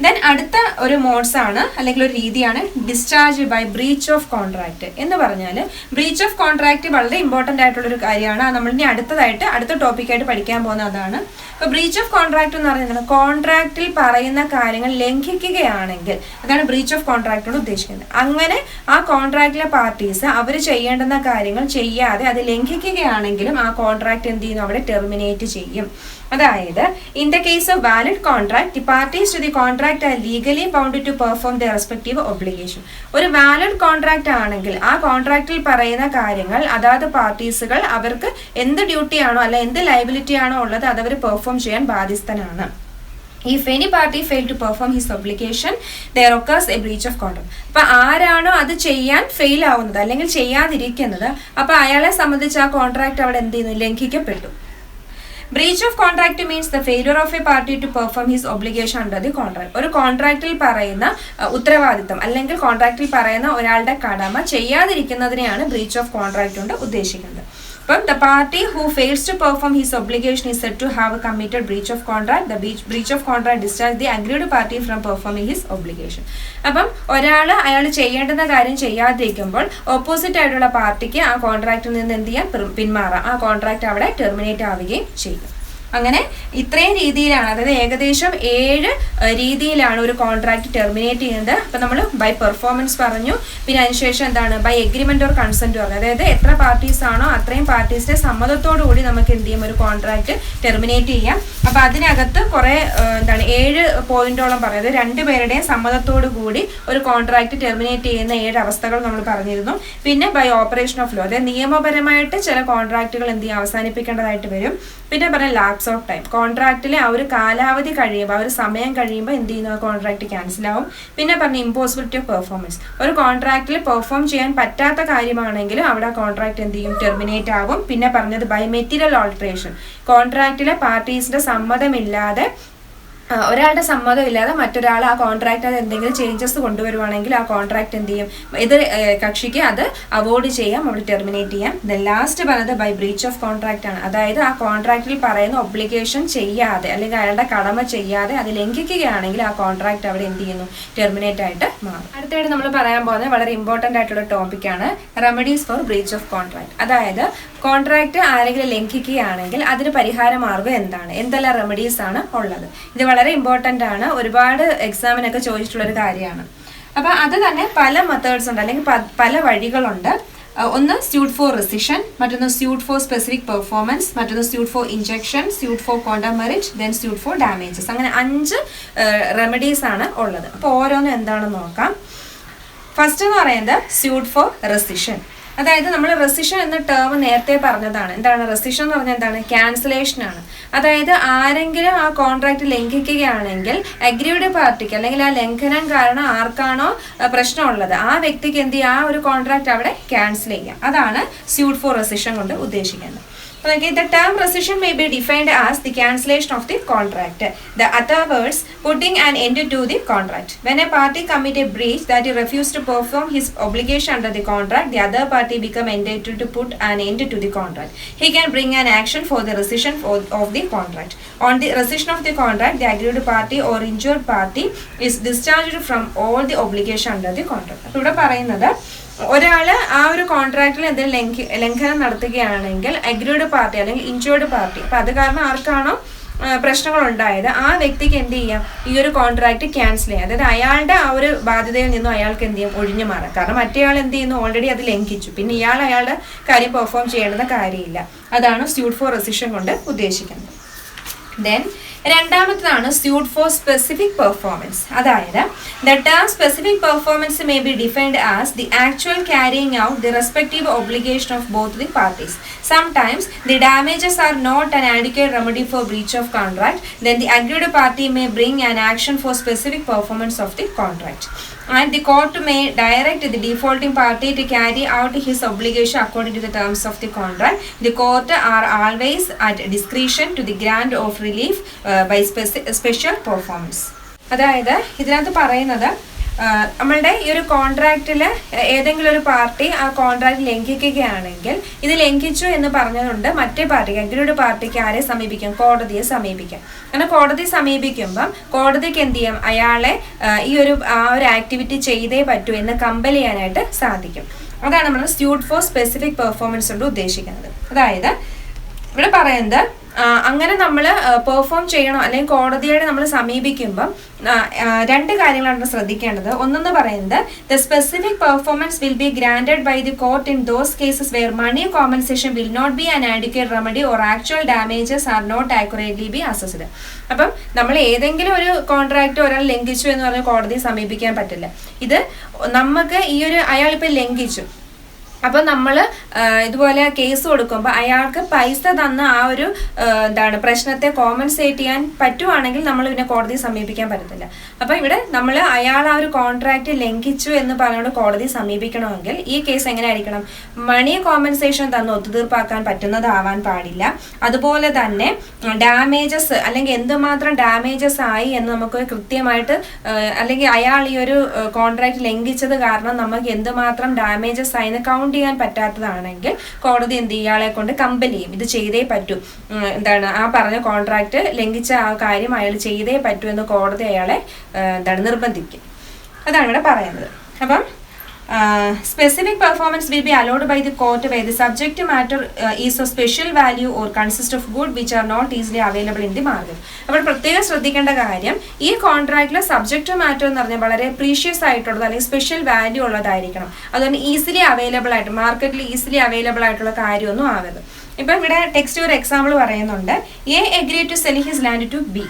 ദെൻ അടുത്ത ഒരു മോഡ്സ് ആണ് അല്ലെങ്കിൽ ഒരു രീതിയാണ് discharge by breach of contract എന്ന് പറഞ്ഞാൽ ബ്രീച്ച് ഓഫ് കോൺട്രാക്ട് വളരെ ഇമ്പോർട്ടൻ്റ് ആയിട്ടുള്ളൊരു കാര്യമാണ്. നമ്മൾ ഇനി അടുത്ത ടോപ്പിക്കായിട്ട് പഠിക്കാൻ പോകുന്ന അതാണ്. അപ്പോൾ ബ്രീച്ച് ഓഫ് കോൺട്രാക്ട് എന്ന് പറയുന്നത് കോൺട്രാക്റ്റിൽ പറയുന്ന കാര്യങ്ങൾ ലംഘിക്കുകയാണെങ്കിൽ അതാണ് ബ്രീച്ച് ഓഫ് കോൺട്രാക്ട് കൊണ്ട് ഉദ്ദേശിക്കുന്നത്. അങ്ങനെ ആ കോൺട്രാക്റ്റിലെ പാർട്ടീസ് അവർ ചെയ്യേണ്ടുന്ന കാര്യങ്ങൾ ചെയ്യാതെ അത് ലംഘിക്കുകയാണെങ്കിലും ആ കോൺട്രാക്ട് എന്ത് ചെയ്യുന്നു, അവിടെ ടെർമിനേറ്റ് ചെയ്യും. അതായത് in the case of valid contract the parties to the contract are legally bounded to perform the respective obligation. ഒരു വാലിഡ് കോൺട്രാക്ട് ആണെങ്കിൽ ആ കോൺട്രാക്റ്റിൽ പറയുന്ന കാര്യങ്ങൾ അതാത് പാർട്ടീസുകൾ അവർക്ക് എന്ത് ഡ്യൂട്ടിയാണോ അല്ല എന്ത് ലയബിലിറ്റി ആണോ ഉള്ളത് അത് അവർ പെർഫോം ചെയ്യാൻ ബാധ്യസ്ഥനാണ്. If any party fail to perform his obligation, there occurs a breach of contract. അപ്പോൾ ആരാണോ അത് ചെയ്യാൻ ഫെയിൽ ആവുന്നത് അല്ലെങ്കിൽ ചെയ്യാതിരിക്കുന്നത് അപ്പോൾ അയാളെ സംബന്ധിച്ച് ആ കോൺട്രാക്ട് അവിടെ എന്ത് ചെയ്യുന്നു, ലംഘിക്കപ്പെട്ടു. Breach of contract means the failure of a party to perform his obligation under the contract. ഒരു കോൺട്രാക്റ്റിൽ പറയുന്ന ഉത്തരവാദിത്തം അല്ലെങ്കിൽ കോൺട്രാക്റ്റിൽ പറയുന്ന ഒരാളുടെ കടമ ചെയ്യാതിരിക്കുന്നതിനെയാണ് ബ്രീച്ച് ഓഫ് കോൺട്രാക്ട് കൊണ്ട് ഉദ്ദേശിക്കുന്നത്. അപ്പം the party who fails to perform his obligation is said to have committed breach of contract. The breach of contract discharges the aggrieved party from performing his obligation. അപ്പം അയാൾ ചെയ്യേണ്ടുന്ന കാര്യം ചെയ്യാതിരിക്കുമ്പോൾ opposite ആയിട്ടുള്ള പാർട്ടിക്ക് ആ കോൺട്രാക്റ്റിൽ നിന്ന് എന്ത് ചെയ്യാൻ പിന്മാറാം, ആ കോൺട്രാക്ട് അവിടെ ടെർമിനേറ്റ് ആവുകയും ചെയ്യും. അങ്ങനെ ഇത്രയും രീതിയിലാണ്, അതായത് ഏകദേശം 7 രീതിയിലാണ് ഒരു കോൺട്രാക്ട് ടെർമിനേറ്റ് ചെയ്യുന്നത്. അപ്പം നമ്മൾ ബൈ പെർഫോമൻസ് പറഞ്ഞു, പിന്നെ അതിനുശേഷം എന്താണ് ബൈ എഗ്രിമെന്റ് ഓർ കൺസെന്റ് പറഞ്ഞു. അതായത് എത്ര പാർട്ടീസ് ആണോ അത്രയും പാർട്ടീസിന്റെ സമ്മതത്തോടു കൂടി നമുക്ക് എന്ത് ചെയ്യും, ഒരു കോൺട്രാക്ട് ടെർമിനേറ്റ് ചെയ്യാം. അപ്പം അതിനകത്ത് കുറേ 7 പോയിന്റോളം പറയുന്നത് 2 പേരുടെയും സമ്മതത്തോടു കൂടി ഒരു കോൺട്രാക്ട് ടെർമിനേറ്റ് ചെയ്യുന്ന 7 അവസ്ഥകൾ നമ്മൾ പറഞ്ഞിരുന്നു. പിന്നെ ബൈ ഓപ്പറേഷൻ ഓഫ് ലോ, അതായത് നിയമപരമായിട്ട് ചില കോൺട്രാക്റ്റുകൾ എന്ത് ചെയ്യും, അവസാനിപ്പിക്കേണ്ടതായിട്ട് വരും. പിന്നെ പറഞ്ഞ ലാപ്സ് ഓഫ് ടൈം, കോൺട്രാക്റ്റിലെ ആ ഒരു കാലാവധി കഴിയുമ്പോൾ ആ ഒരു സമയം കഴിയുമ്പോൾ എന്ത് ചെയ്യുന്നു, ആ കോൺട്രാക്ട് ക്യാൻസൽ ആവും. പിന്നെ പറഞ്ഞ ഇമ്പോസിബിലിറ്റി ഓഫ് പെർഫോമൻസ്, ഒരു കോൺട്രാക്റ്റിൽ പെർഫോം ചെയ്യാൻ പറ്റാത്ത കാര്യമാണെങ്കിലും അവിടെ ആ കോൺട്രാക്ട് എന്ത് ചെയ്യും, ടെർമിനേറ്റ് ആവും. പിന്നെ പറഞ്ഞത് ബൈ മെറ്റീരിയൽ ഓൾട്ടറേഷൻ, കോൺട്രാക്റ്റിലെ പാർട്ടീസിന്റെ സമ്മതമില്ലാതെ ഒരാളുടെ സമ്മതമില്ലാതെ മറ്റൊരാൾ ആ കോൺട്രാക്റ്റ് എന്തെങ്കിലും ചേഞ്ചസ് കൊണ്ടുവരുവാണെങ്കിൽ ആ കോൺട്രാക്ട് എന്ത് ചെയ്യും, എതിർ കക്ഷിക്ക് അത് അവോയ്ഡ് ചെയ്യാം, അവിടെ ടെർമിനേറ്റ് ചെയ്യാം. ദെൻ ലാസ്റ്റ് പറഞ്ഞത് ബൈ ബ്രീച്ച് ഓഫ് കോൺട്രാക്ട് ആണ്. അതായത് ആ കോൺട്രാക്റ്റിൽ പറയുന്ന ഒബ്ലിഗേഷൻ ചെയ്യാതെ അല്ലെങ്കിൽ അയാളുടെ കടമ ചെയ്യാതെ അത് ലംഘിക്കുകയാണെങ്കിൽ ആ കോൺട്രാക്ട് അവിടെ എന്ത് ചെയ്യുന്നു, ടെർമിനേറ്റ് ആയിട്ട് മാറും. അടുത്തായിട്ട് നമ്മൾ പറയാൻ പോകുന്നത് വളരെ ഇമ്പോർട്ടൻ്റ് ആയിട്ടുള്ള ടോപ്പിക്കാണ് remedies for breach of contract. അതായത് കോൺട്രാക്ട് ആരെങ്കിലും ലംഘിക്കുകയാണെങ്കിൽ അതിന് പരിഹാര മാർഗം എന്താണ്, എന്തെല്ലാം റെമഡീസ് ആണ് ഉള്ളത്. ഇത് വളരെ ഇമ്പോർട്ടൻ്റ് ആണ്, ഒരുപാട് എക്സാമിനൊക്കെ ചോദിച്ചിട്ടുള്ളൊരു കാര്യമാണ്. അപ്പോൾ അത് തന്നെ പല മെത്തേഡ്സ് ഉണ്ട് അല്ലെങ്കിൽ പല വഴികളുണ്ട്. ഒന്ന് സ്യൂട്ട് ഫോർ റെസിഷൻ, മറ്റൊന്ന് സ്യൂട്ട് ഫോർ സ്പെസിഫിക് പെർഫോമൻസ്, മറ്റൊന്ന് suit for injunction, suit for quantum meruit, then suit for damages. അങ്ങനെ 5 റെമഡീസ് ആണ് ഉള്ളത്. അപ്പോൾ ഓരോന്നും എന്താണെന്ന് നോക്കാം. ഫസ്റ്റ് എന്ന് പറയുന്നത് സ്യൂട്ട് ഫോർ റെസിഷൻ. അതായത് നമ്മൾ റെസിഷൻ എന്ന ടേം നേരത്തെ പറഞ്ഞതാണ്. എന്താണ് റെസിഷൻ എന്ന് പറഞ്ഞാൽ, എന്താണ് ക്യാൻസലേഷൻ ആണ്. അതായത് ആരെങ്കിലും ആ കോൺട്രാക്ട് ലംഘിക്കുകയാണെങ്കിൽ അഗ്രീവ്ഡ് പാർട്ടിക്ക് അല്ലെങ്കിൽ ആ ലംഘനം കാരണം ആർക്കാണോ പ്രശ്നമുള്ളത് ആ വ്യക്തിക്ക് എന്ത് ചെയ്യുക, ആ ഒരു കോൺട്രാക്ട് അവിടെ ക്യാൻസൽ ചെയ്യാം. അതാണ് സ്യൂട്ട് ഫോർ റെസിഷൻ കൊണ്ട് ഉദ്ദേശിക്കുന്നത്. Okay, the term rescission may be defined as the cancellation of the contract. The other words, putting an end to the contract. When a party commit a breach that he refused to perform his obligation under the contract, the other party become entitled to put an end to the contract. He can bring an action for the rescission of the contract. On the rescission of the contract, the aggrieved party or injured party is discharged from all the obligation under the contract. ഇവിടെ പറയുന്നത് ഒരാൾ ആ ഒരു കോൺട്രാക്റ്റിൽ എന്തെങ്കിലും ലംഘനം നടത്തുകയാണെങ്കിൽ aggrieved party അല്ലെങ്കിൽ injured party, അപ്പം അത് കാരണം ആർക്കാണോ പ്രശ്നങ്ങൾ ഉണ്ടായത് ആ വ്യക്തിക്ക് എന്ത് ചെയ്യാം, ഈ ഒരു കോൺട്രാക്ട് ക്യാൻസൽ ചെയ്യാം. അതായത് അയാളുടെ ആ ഒരു ബാധ്യതയിൽ നിന്നും അയാൾക്ക് എന്ത് ചെയ്യും, ഒഴിഞ്ഞു മാറാം. കാരണം മറ്റേയാൾ എന്ത് ചെയ്യുന്നു, ഓൾറെഡി അത് ലംഘിച്ചു, പിന്നെ അയാളുടെ കാര്യം പെർഫോം ചെയ്യേണ്ടുന്ന കാര്യമില്ല. അതാണ് സ്യൂട്ട് ഫോർ റെസിഷൻ കൊണ്ട് ഉദ്ദേശിക്കുന്നത്. ദെൻ രണ്ടാമത്തേതാണ് സ്യൂട്ട് ഫോർ സ്പെസിഫിക് പെർഫോമൻസ്. അതായത് the term specific performance may be defined as the actual carrying out the respective obligation of both the parties. Sometimes the damages are not an adequate remedy for breach of contract. Then the aggrieved party may bring an action for specific performance of the contract. And the court may direct the defaulting party to carry out his obligation according to the terms of the contract. The court are always at discretion to the grant of relief by special performance. അതായത് ഇതിനകത്ത് പറയുന്നത് നമ്മളുടെ ഈ ഒരു കോൺട്രാക്റ്റിൽ ഏതെങ്കിലും ഒരു party ആ contract ലംഘിക്കുകയാണെങ്കിൽ ഇത് ലംഘിച്ചു എന്ന് പറഞ്ഞതുകൊണ്ട് മറ്റേ പാർട്ടിക്ക് അഗ്രീഡ് പാർട്ടിക്ക് ആരെ സമീപിക്കാം? കോടതിയെ സമീപിക്കാം. അങ്ങനെ കോടതി സമീപിക്കുമ്പം കോടതിക്ക് എന്ത് ചെയ്യാം? അയാളെ ഈ ഒരു ആക്ടിവിറ്റി ചെയ്തേ പറ്റൂ എന്ന് കമ്പൽ ചെയ്യാനായിട്ട് സാധിക്കും. അതാണ് നമ്മൾ സ്യൂട്ട് ഫോർ സ്പെസിഫിക് പെർഫോമൻസ് കൊണ്ട് ഉദ്ദേശിക്കുന്നത്. അതായത് ഇവിടെ പറയുന്നത് അങ്ങനെ നമ്മൾ പെർഫോം ചെയ്യണോ അല്ലെങ്കിൽ കോടതിയുടെ നമ്മൾ സമീപിക്കുമ്പം രണ്ട് കാര്യങ്ങളാണ് ശ്രദ്ധിക്കേണ്ടത്. ഒന്നെന്ന് പറയുന്നത് the specific performance will be granted by the court in those cases where money compensation will not be an adequate remedy or actual damages are not accurately be assessed. അപ്പം നമ്മൾ ഏതെങ്കിലും ഒരു കോൺട്രാക്ട് ഒരാൾ ലംഘിച്ചു എന്ന് പറഞ്ഞാൽ കോടതിയെ സമീപിക്കാൻ പറ്റില്ല. ഇത് നമുക്ക് ഈ ഒരു അയാളിപ്പോൾ ലംഘിച്ചു, അപ്പോൾ നമ്മൾ ഇതുപോലെ കേസ് കൊടുക്കുമ്പോൾ അയാൾക്ക് പൈസ തന്ന ആ ഒരു പ്രശ്നത്തെ കോമ്പൻസേറ്റ് ചെയ്യാൻ പറ്റുവാണെങ്കിൽ നമ്മൾ പിന്നെ കോടതിയെ സമീപിക്കാൻ പറ്റത്തില്ല. അപ്പോൾ ഇവിടെ നമ്മൾ അയാൾ ആ ഒരു കോൺട്രാക്ട് ലംഘിച്ചു എന്ന് പറഞ്ഞുകൊണ്ട് കോടതിയെ സമീപിക്കണമെങ്കിൽ ഈ കേസ് എങ്ങനെ ആയിരിക്കണം? മണി കോമ്പൻസേഷൻ തന്ന് ഒത്തുതീർപ്പാക്കാൻ പറ്റുന്നതാവാൻ പാടില്ല. അതുപോലെ തന്നെ ഡാമേജസ് അല്ലെങ്കിൽ എന്തുമാത്രം ഡാമേജസ് ആയി എന്ന് നമുക്ക് കൃത്യമായിട്ട്, അല്ലെങ്കിൽ അയാൾ ഈ ഒരു കോൺട്രാക്ട് ലംഘിച്ചത് കാരണം നമുക്ക് എന്തുമാത്രം ഡാമേജസ് ആയി എന്ന് കൗണ്ട് ചെയ്യാൻ പറ്റാത്തതാണെങ്കിൽ കോടതി എന്ത് ഇയാളെ കൊണ്ട് കമ്പൽ ചെയ്യും. ഇത് ചെയ്തേ പറ്റൂ, ആ പറഞ്ഞ കോൺട്രാക്ട് ലംഘിച്ച ആ കാര്യം അയാൾ ചെയ്തേ പറ്റൂ എന്ന് കോടതി അയാളെ നിർബന്ധിക്കും. അതാണ് ഇവിടെ പറയുന്നത്. അപ്പം specific performance will be allowed by the court where the subject matter is of special value or consist of goods which are not easily available in the market. അപ്പോൾ പ്രത്യേകം ശ്രദ്ധിക്കേണ്ട കാര്യം, ഈ കോൺട്രാക്റ്റിലെ സബ്ജക്റ്റ് മാറ്റർ എന്ന് പറഞ്ഞാൽ വളരെ പ്രീഷ്യസ് ആയിട്ടുള്ളത് അല്ലെങ്കിൽ സ്പെഷ്യൽ വാല്യൂ ഉള്ളതായിരിക്കണം. അതുകൊണ്ട് ഈസിലി അവൈലബിൾ ആയിട്ട് മാർക്കറ്റിൽ ഈസിലി അവൈലബിൾ ആയിട്ടുള്ള കാര്യമൊന്നും ആവരുത്. ഇപ്പം ഇവിടെ ടെക്സ്റ്റ് ഒരു എക്സാമ്പിൾ പറയുന്നുണ്ട്. A agree to sell his land to B.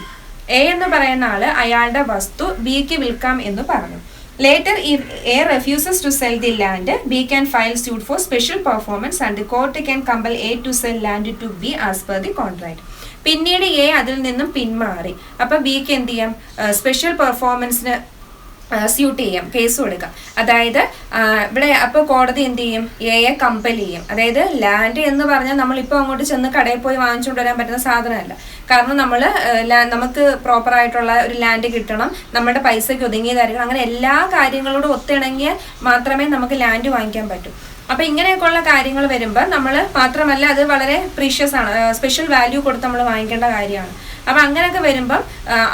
A എന്ന് പറയുന്ന ആള് അയാളുടെ വസ്തു ബിക്ക് വിൽക്കാം എന്ന് പറഞ്ഞു. Later, if A refuses to sell the land, B can file suit for special performance and the court can compel A to sell land to B as per the contract. പിന്നീട് എ അതിൽ നിന്നും പിന്മാറി. അപ്പോൾ ബിക്ക് എന്ത് ചെയ്യാം? Special പെർഫോമൻസിന് suit ചെയ്യാം, case കൊടുക്കാം. അതായത് ഇവിടെ അപ്പോൾ കോടതി എന്ത് ചെയ്യും? എയെ കമ്പൽ ചെയ്യും. അതായത് ലാൻഡ് എന്ന് പറഞ്ഞാൽ നമ്മളിപ്പോൾ അങ്ങോട്ട് ചെന്ന് കടയിൽ പോയി വാങ്ങിച്ചുകൊണ്ട് വരാൻ പറ്റുന്ന സാധനമല്ല. കാരണം നമുക്ക് പ്രോപ്പറായിട്ടുള്ള ഒരു ലാൻഡ് കിട്ടണം, നമ്മുടെ പൈസയ്ക്ക് ഒതുങ്ങിയതായിരിക്കണം. അങ്ങനെ എല്ലാ കാര്യങ്ങളോടും ഒത്തിണങ്ങിയ മാത്രമേ നമുക്ക് ലാൻഡ് വാങ്ങിക്കാൻ പറ്റൂ. അപ്പോൾ ഇങ്ങനെയൊക്കെയുള്ള കാര്യങ്ങൾ വരുമ്പോൾ നമ്മൾ മാത്രമല്ല, അത് വളരെ പ്രീഷ്യസ് ആണ്, സ്പെഷ്യൽ വാല്യൂ കൊടുത്ത് നമ്മൾ വാങ്ങിക്കേണ്ട കാര്യമാണ്. അപ്പോൾ അങ്ങനെയൊക്കെ വരുമ്പം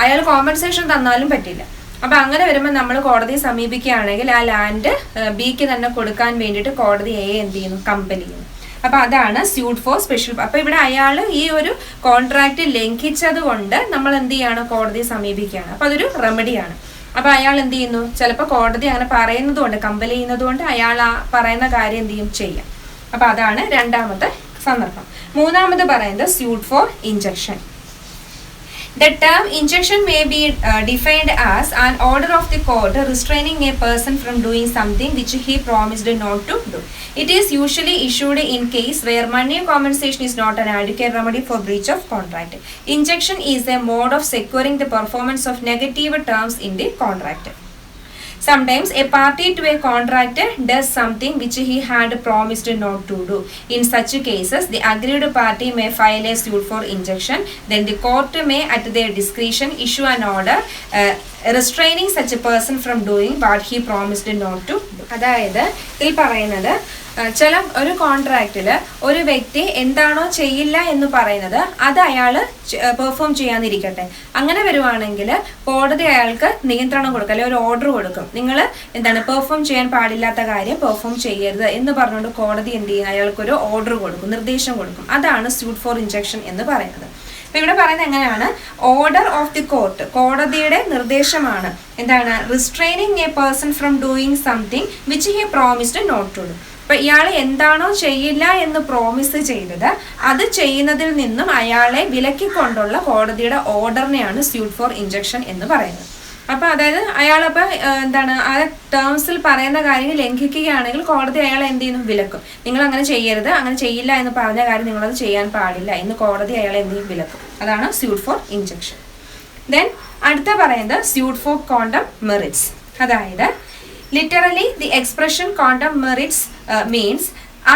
അയാൾ കോമ്പൻസേഷൻ തന്നാലും പറ്റില്ല. അപ്പോൾ അങ്ങനെ വരുമ്പോൾ നമ്മൾ കോടതിയെ സമീപിക്കുകയാണെങ്കിൽ ആ ലാൻഡ് ബിക്ക് തന്നെ കൊടുക്കാൻ വേണ്ടിയിട്ട് കോടതി എ എന്ത് ചെയ്യുന്നു? കമ്പൽ ചെയ്യുന്നു. അപ്പോൾ അതാണ് സ്യൂട്ട് ഫോർ സ്പെഷ്യൽ. അപ്പോൾ ഇവിടെ അയാൾ ഈ ഒരു കോൺട്രാക്റ്റ് ലംഘിച്ചത് കൊണ്ട് നമ്മൾ എന്ത് ചെയ്യാണ്? കോടതിയെ സമീപിക്കുകയാണ്. അപ്പോൾ അതൊരു റെമഡിയാണ്. അപ്പോൾ അയാൾ എന്ത് ചെയ്യുന്നു? ചിലപ്പോൾ കോടതി അങ്ങനെ പറയുന്നത് കൊണ്ട്, കമ്പൽ ചെയ്യുന്നത് കൊണ്ട് അയാൾ ആ പറയുന്ന കാര്യം എന്ത് ചെയ്യും? ചെയ്യാം. അപ്പോൾ അതാണ് രണ്ടാമത്തെ സന്ദർഭം. മൂന്നാമത് പറയുന്നത് suit for injunction. The term injunction may be defined as an order of the court restraining a person from doing something which he promised not to do. It is usually issued in case where money compensation is not an adequate remedy for breach of contract. Injunction is a mode of securing the performance of negative terms in the contract. Sometimes a party to a contract does something which he had promised not to do. In such cases, the aggrieved party may file a suit for injunction. Then the court may, at their discretion, issue an order restraining such a person from doing what he promised not to do. അതായത് ഇതിൽ പറയുന്നത്, ചില ഒരു കോൺട്രാക്റ്റിൽ ഒരു വ്യക്തി എന്താണോ ചെയ്യില്ല എന്ന് പറയുന്നത് അത് അയാൾ പെർഫോം ചെയ്യാതിരിക്കട്ടെ. അങ്ങനെ വരുവാണെങ്കിൽ കോടതി അയാൾക്ക് നിയന്ത്രണം കൊടുക്കും, അല്ലെങ്കിൽ ഒരു ഓർഡർ കൊടുക്കും. നിങ്ങൾ പെർഫോം ചെയ്യാൻ പാടില്ലാത്ത കാര്യം പെർഫോം ചെയ്യരുത് എന്ന് പറഞ്ഞുകൊണ്ട് കോടതി എന്ത് ചെയ്യും? അയാൾക്കൊരു ഓർഡർ കൊടുക്കും, നിർദ്ദേശം കൊടുക്കും. അതാണ് സ്യൂട്ട് ഫോർ ഇൻജക്ഷൻ എന്ന് പറയുന്നത്. അപ്പൊ ഇവിടെ പറയുന്നത് എങ്ങനെയാണ്? ഓർഡർ ഓഫ് ദി കോർട്ട്, കോടതിയുടെ നിർദ്ദേശമാണ്. Restraining a person from doing something which he promised not to do. അപ്പൊ ഇയാൾ എന്താണോ ചെയ്യില്ല എന്ന് പ്രോമിസ് ചെയ്തത് അത് ചെയ്യുന്നതിൽ നിന്നും അയാളെ വിലക്കിക്കൊണ്ടുള്ള കോടതിയുടെ ഓർഡറിനെയാണ് സ്യൂട്ട് ഫോർ ഇൻജക്ഷൻ എന്ന് പറയുന്നത്. അപ്പൊ അതായത് അയാളപ്പോൾ ആ ടേംസിൽ പറയുന്ന കാര്യങ്ങൾ ലംഘിക്കുകയാണെങ്കിൽ കോടതി അയാളെ എന്ത് ചെയ്യുന്നു? വിലക്കും. നിങ്ങൾ അങ്ങനെ ചെയ്യരുത്, അങ്ങനെ ചെയ്യില്ല എന്ന് പറഞ്ഞ കാര്യം നിങ്ങളത് ചെയ്യാൻ പാടില്ല എന്ന് കോടതി അയാളെ എന്ത് ചെയ്യും? വിലക്കും. അതാണ് സ്യൂട്ട് ഫോർ ഇൻജക്ഷൻ. ദെൻ അടുത്ത പറയുന്നത് സ്യൂട്ട് ഫോർ ക്വാണ്ടം മെറിറ്റ്സ്. അതായത് literally the expression quantum merits means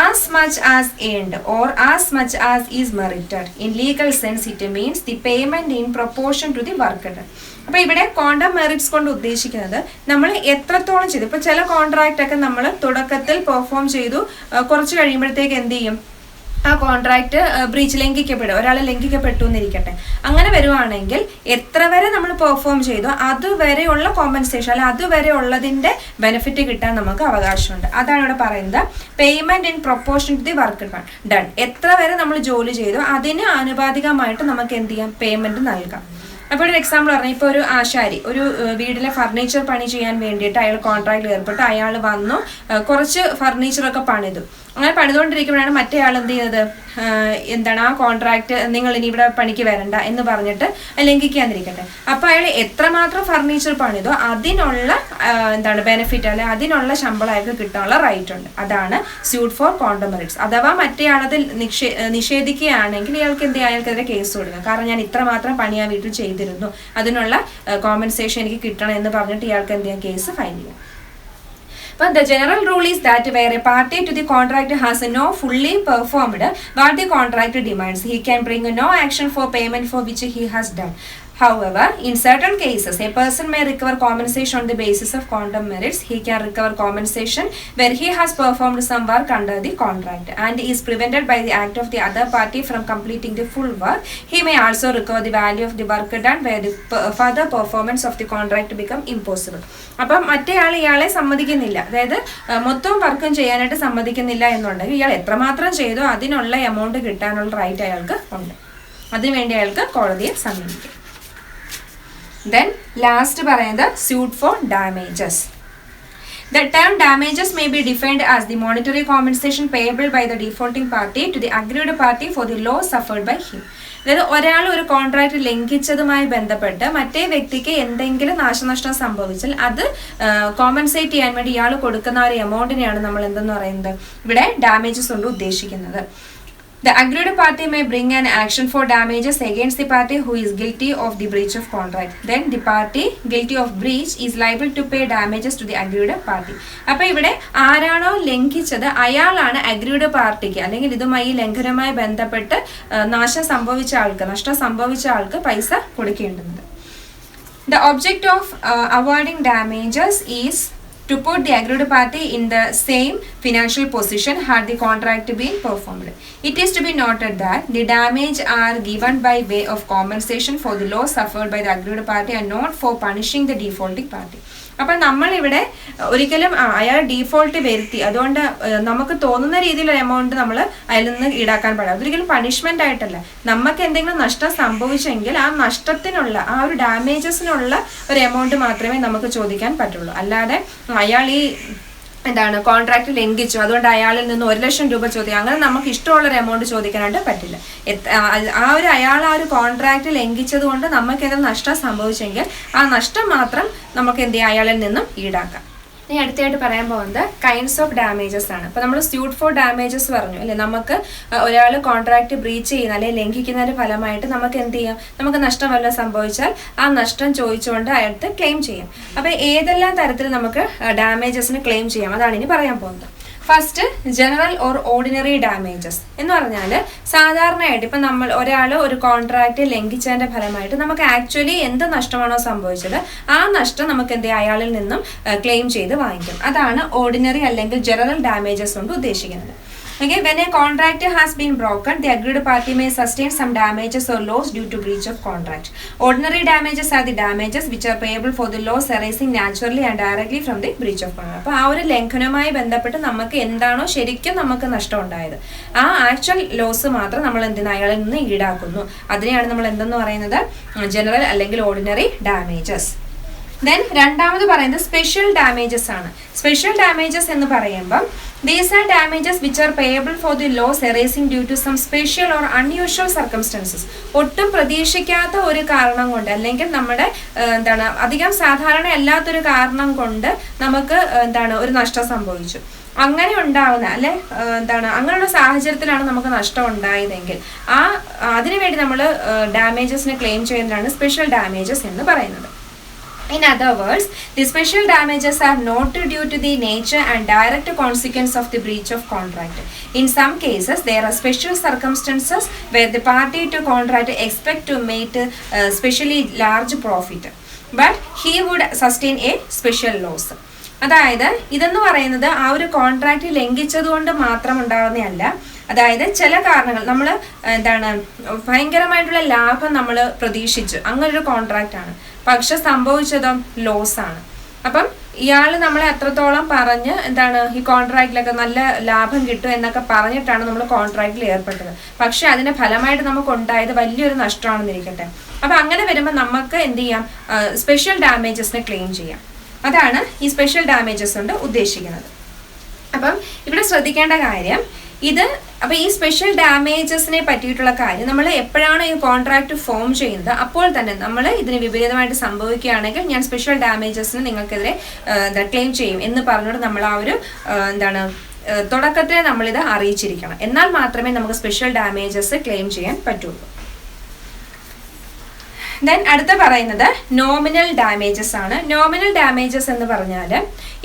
as much as earned or as much as is merited. In legal sense it means the payment in proportion to the work done. അപ്പോൾ ഇവിടെ condom merits കൊണ്ട് ഉദ്ദേശിക്കുന്നത് നമ്മൾ എത്രത്തോളം ചെയ്തു. ഇപ്പോൾ ചില contract ഒക്കെ നമ്മൾ തുടക്കത്തിൽ പെർഫോം ചെയ്തു, കുറച്ച് കഴിയുമ്പോഴത്തേക്ക് എന്ത് ചെയ്യും, ആ കോൺട്രാക്ട് ബ്രീച്ച് ലംഘിക്കപ്പെടും, ഒരാളെ ലംഘിക്കപ്പെട്ടു എന്നിരിക്കട്ടെ. അങ്ങനെ വരുവാണെങ്കിൽ എത്ര വരെ നമ്മൾ പെർഫോം ചെയ്തോ അതുവരെയുള്ള കോമ്പൻസേഷൻ അല്ലെ അതുവരെ ഉള്ളതിന്റെ ബെനിഫിറ്റ് കിട്ടാൻ നമുക്ക് അവകാശമുണ്ട്. അതാണ് ഇവിടെ പറയുന്നത് payment in proportion to the work done. എത്ര വരെ നമ്മൾ ജോലി ചെയ്തോ അതിന് ആനുപാതികമായിട്ട് നമുക്ക് എന്ത് ചെയ്യാം, പേയ്മെന്റ് നൽകാം. അപ്പോൾ ഒരു എക്സാമ്പിൾ പറഞ്ഞാൽ ഇപ്പോൾ ഒരു ആശാരി ഒരു വീട്ടിലെ ഫർണിച്ചർ പണി ചെയ്യാൻ വേണ്ടിയിട്ട് അയാൾ കോൺട്രാക്റ്റിൽ ഏർപ്പെട്ടു. അയാൾ വന്നു കുറച്ച് ഫർണിച്ചറൊക്കെ പണിതു. അങ്ങനെ പണിതുകൊണ്ടിരിക്കുമ്പോഴാണ് മറ്റേ ആൾ എന്ത് ചെയ്യുന്നത്, എന്താണ് ആ കോൺട്രാക്ട് നിങ്ങൾ ഇനി ഇവിടെ പണിക്ക് വരണ്ട എന്ന് പറഞ്ഞിട്ട് ലംഘിക്കാതിരിക്കട്ടെ. അപ്പോൾ അയാൾ എത്രമാത്രം ഫർണിച്ചർ പണിതോ അതിനുള്ള എന്താണ് ബെനിഫിറ്റ് അല്ലെ അതിനുള്ള ശമ്പളം അയാൾക്ക് കിട്ടാനുള്ള റൈറ്റ് ഉണ്ട്. അതാണ് സ്യൂട്ട് ഫോർ കോണ്ടം മെറിറ്റ്സ്. അഥവാ മറ്റേ ആളതിൽ നിഷേധിക്കുകയാണെങ്കിൽ ഇയാൾക്ക് എന്ത് ചെയ്യാം, അയാൾക്കെതിരെ കേസ് കൊടുക്കുക. കാരണം ഞാൻ ഇത്രമാത്രം പണി ആ വീട്ടിൽ ചെയ്തിരുന്നു, അതിനുള്ള കോമ്പൻസേഷൻ എനിക്ക് കിട്ടണം എന്ന് പറഞ്ഞിട്ട് ഇയാൾക്ക് എന്ത് ചെയ്യാം, കേസ് ഫയൽ ചെയ്യാം. But the general rule is that where a party to the contract has no fully performed what the contract demands, he can bring no action for payment for which he has done. However, in certain cases, a person may recover compensation on the basis of quantum merits. He can recover compensation where he has performed some work under the contract and is prevented by the act of the other party from completing the full work. He may also recover the value of the work done where the further performance of the contract become impossible. അപ്പം മറ്റേയാൾ ഇയാളെ സമ്മതിക്കുന്നില്ല, അതായത് മൊത്തം വർക്കും ചെയ്യാനായിട്ട് സമ്മതിക്കുന്നില്ല എന്നുണ്ടെങ്കിൽ ഇയാൾ എത്രമാത്രം ചെയ്തോ അതിനുള്ള എമൗണ്ട് കിട്ടാനുള്ള റൈറ്റ് അയാൾക്ക് ഉണ്ട്. അതിനുവേണ്ടി അയാൾക്ക് കോടതിയെ സമീപിക്കും. Then last പറയുന്നത് suit for damages. The term damages may be defined as the monetary compensation payable by the defaulting party to the aggrieved party for the loss suffered by him. അതായത് ഒരാൾ ഒരു കോൺട്രാക്ട് ലംഘിച്ചതുമായി ബന്ധപ്പെട്ട് മറ്റേ വ്യക്തിക്ക് എന്തെങ്കിലും നാശനഷ്ടം സംഭവിച്ചാൽ അത് കോമ്പൻസേറ്റ് ചെയ്യാൻ വേണ്ടി ഇയാൾ കൊടുക്കുന്ന ഒരു എമൗണ്ടിനെയാണ് നമ്മൾ എന്തെന്ന് പറയുന്നത് ഇവിടെ ഡാമേജസ് കൊണ്ട് ഉദ്ദേശിക്കുന്നത്. The aggrieved party may bring an action for damages against the party who is guilty of the breach of contract. Then the party guilty of breach is liable to pay damages to the aggrieved party. അപ്പോൾ ഇവിടെ ആരാണോ ലംഘിച്ചത് അയാളാണ് aggrieved പാർട്ടിക്ക് അല്ലെങ്കിൽ ഇതുമായി ലംഘനവുമായി ബന്ധപ്പെട്ട് നഷ്ടം സംഭവിച്ച ആൾക്ക് പൈസ കൊടുക്കേണ്ടുന്നത്. The object of awarding damages is to put the aggrieved party in the same financial position had the contract been performed. It is to be noted that the damage are given by way of compensation for the loss suffered by the aggrieved party and not for punishing the defaulting party. അപ്പം നമ്മളിവിടെ ഒരിക്കലും അയാൾ default വരുത്തി അതുകൊണ്ട് നമുക്ക് തോന്നുന്ന രീതിയിലുള്ള amount നമ്മൾ അതിൽ നിന്ന് ഈടാക്കാൻ പാടില്ല. അതൊരിക്കലും പണിഷ്മെന്റ് ആയിട്ടല്ല. നമുക്ക് എന്തെങ്കിലും നഷ്ടം സംഭവിച്ചെങ്കിൽ ആ നഷ്ടത്തിനുള്ള ആ ഒരു ഡാമേജസിനുള്ള ഒരു എമൗണ്ട് മാത്രമേ നമുക്ക് ചോദിക്കാൻ പറ്റുള്ളൂ. അല്ലാതെ അയാൾ ഈ കോൺട്രാക്ട് ലംഘിച്ചു അതുകൊണ്ട് അയാളിൽ നിന്ന് 1,00,000 രൂപ ചോദിക്കാം, അങ്ങനെ നമുക്ക് ഇഷ്ടമുള്ളൊരു എമൗണ്ട് ചോദിക്കാനായിട്ട് പറ്റില്ല. അയാൾ ആ ഒരു കോൺട്രാക്ട് ലംഘിച്ചത് കൊണ്ട് നമുക്ക് എന്തെങ്കിലും നഷ്ടം സംഭവിച്ചെങ്കിൽ ആ നഷ്ടം മാത്രം നമുക്ക് എന്ത് ചെയ്യാം, അയാളിൽ നിന്നും ഈടാക്കാം. ഇനി അടുത്തായിട്ട് പറയാൻ പോകുന്നത് കൈൻഡ്സ് ഓഫ് ഡാമേജസ് ആണ്. അപ്പോൾ നമ്മൾ സ്യൂട്ട് ഫോർ ഡാമേജസ് പറഞ്ഞു അല്ലേ, നമുക്ക് ഒരാൾ കോൺട്രാക്ട് ബ്രീച്ച് ചെയ്യുന്ന അല്ലെങ്കിൽ ലംഘിക്കുന്നതിന്റെ ഫലമായിട്ട് നമുക്ക് എന്ത് ചെയ്യാം, നമുക്ക് നഷ്ടം വല്ലതും സംഭവിച്ചാൽ ആ നഷ്ടം ചോദിച്ചുകൊണ്ട് അയാൾക്ക് ക്ലെയിം ചെയ്യാം. അപ്പോൾ ഏതെല്ലാം തരത്തിൽ നമുക്ക് ഡാമേജസിന് ക്ലെയിം ചെയ്യാം അതാണ് ഇനി പറയാൻ പോകുന്നത്. First general or ordinary damages എന്ന് പറഞ്ഞാൽ സാധാരണയായിട്ട് ഇപ്പം നമ്മൾ ഒരാൾ ഒരു കോൺട്രാക്ട് ലംഘിച്ചതിൻ്റെ ഫലമായിട്ട് നമുക്ക് ആക്ച്വലി എന്ത് നഷ്ടമാണോ സംഭവിച്ചത് ആ നഷ്ടം നമുക്ക് എന്ത് അയാളിൽ നിന്നും ക്ലെയിം ചെയ്ത് വാങ്ങിക്കും. അതാണ് ഓർഡിനറി അല്ലെങ്കിൽ ജനറൽ ഡാമേജസ് കൊണ്ട് ഉദ്ദേശിക്കുന്നത്. Okay, when a contract has been broken, the aggrieved party may sustain some damages or loss due to breach of contract. Ordinary damages are the damages which are payable for the loss arising naturally and directly from the breach of contract. അപ്പോൾ ആ ഒരു ലംഘനവുമായി ബന്ധപ്പെട്ട് നമുക്ക് എന്താണോ ശരിക്കും നമുക്ക് നഷ്ടം ഉണ്ടായത് ആ ആക്ച്വൽ ലോസ് മാത്രം നമ്മൾ അയാളിൽ നിന്ന് ഈടാക്കുന്നു. അതിനെയാണ് നമ്മൾ എന്തെന്ന് പറയുന്നത്, ജനറൽ അല്ലെങ്കിൽ ഓർഡിനറി ഡാമേജസ്. ദെൻ രണ്ടാമത് പറയുന്നത് സ്പെഷ്യൽ ഡാമേജസ് ആണ്. സ്പെഷ്യൽ ഡാമേജസ് എന്ന് പറയുമ്പം these are damages which are payable for the loss arising due to some special or unusual circumstances. ഒട്ടും പ്രതീക്ഷിക്കാത്ത ഒരു കാരണം കൊണ്ട് അല്ലെങ്കിൽ നമ്മുടെ അധികം സാധാരണ അല്ലാത്തൊരു കാരണം കൊണ്ട് നമുക്ക് ഒരു നഷ്ടം സംഭവിച്ചു. അങ്ങനെ ഉണ്ടാവുന്ന അല്ലെ അങ്ങനെയുള്ള സാഹചര്യത്തിലാണ് നമുക്ക് നഷ്ടം ഉണ്ടായതെങ്കിൽ അതിനുവേണ്ടി നമ്മൾ ഡാമേജസിന് ക്ലെയിം ചെയ്യുന്നതാണ് സ്പെഷ്യൽ ഡാമേജസ് എന്ന് പറയുന്നത്. In other words, the special damages are not due to the nature and direct consequence of the breach of contract. In some cases, there are special circumstances where the party to contract expect to make specially large profit. But he would sustain a special loss. അതായത് ഇതെന്ന് പറയുന്നത് ആ ഒരു contract ലംഘിച്ചത് കൊണ്ട് മാത്രം ഉണ്ടാകുന്നതല്ല. അതായത് ചില കാരണങ്ങൾ നമ്മൾ ഭയങ്കരമായിട്ടുള്ള ലാഭം നമ്മൾ പ്രതീക്ഷിച്ചു, അങ്ങനൊരു കോൺട്രാക്റ്റ് ആണ്, പക്ഷെ സംഭവിച്ചതോ ലോസ് ആണ്. അപ്പം ഇയാൾ നമ്മളെ എത്രത്തോളം പറഞ്ഞ് ഈ കോൺട്രാക്റ്റിലൊക്കെ നല്ല ലാഭം കിട്ടും എന്നൊക്കെ പറഞ്ഞിട്ടാണ് നമ്മൾ കോൺട്രാക്റ്റിൽ ഏർപ്പെട്ടത്, പക്ഷെ അതിന്റെ ഫലമായിട്ട് നമുക്ക് ഉണ്ടായത് വലിയൊരു നഷ്ടമാണെന്നിരിക്കട്ടെ. അപ്പം അങ്ങനെ വരുമ്പോൾ നമുക്ക് എന്ത് ചെയ്യാം, സ്പെഷ്യൽ ഡാമേജസിനെ ക്ലെയിം ചെയ്യാം. അതാണ് ഈ സ്പെഷ്യൽ ഡാമേജസ് കൊണ്ട് ഉദ്ദേശിക്കുന്നത്. അപ്പം ഇവിടെ ശ്രദ്ധിക്കേണ്ട കാര്യം അപ്പോൾ ഈ സ്പെഷ്യൽ ഡാമേജസിനെ പറ്റിയിട്ടുള്ള കാര്യം നമ്മൾ എപ്പോഴാണ് ഈ കോൺട്രാക്ട് ഫോം ചെയ്യുന്നത് അപ്പോൾ തന്നെ നമ്മൾ ഇതിന് വിപരീതമായിട്ട് സംഭവിക്കുകയാണെങ്കിൽ ഞാൻ സ്പെഷ്യൽ ഡാമേജസിന് നിങ്ങൾക്കെതിരെ ക്ലെയിം ചെയ്യും എന്ന് പറഞ്ഞുകൊണ്ട് നമ്മൾ ആ ഒരു തുടക്കത്തെ നമ്മളിത് അറിയിച്ചിരിക്കണം. എന്നാൽ മാത്രമേ നമുക്ക് സ്പെഷ്യൽ ഡാമേജസ് ക്ലെയിം ചെയ്യാൻ പറ്റുള്ളൂ. ദെൻ അടുത്ത പറയുന്നത് നോമിനൽ ഡാമേജസ് ആണ്. നോമിനൽ ഡാമേജസ് എന്ന് പറഞ്ഞാൽ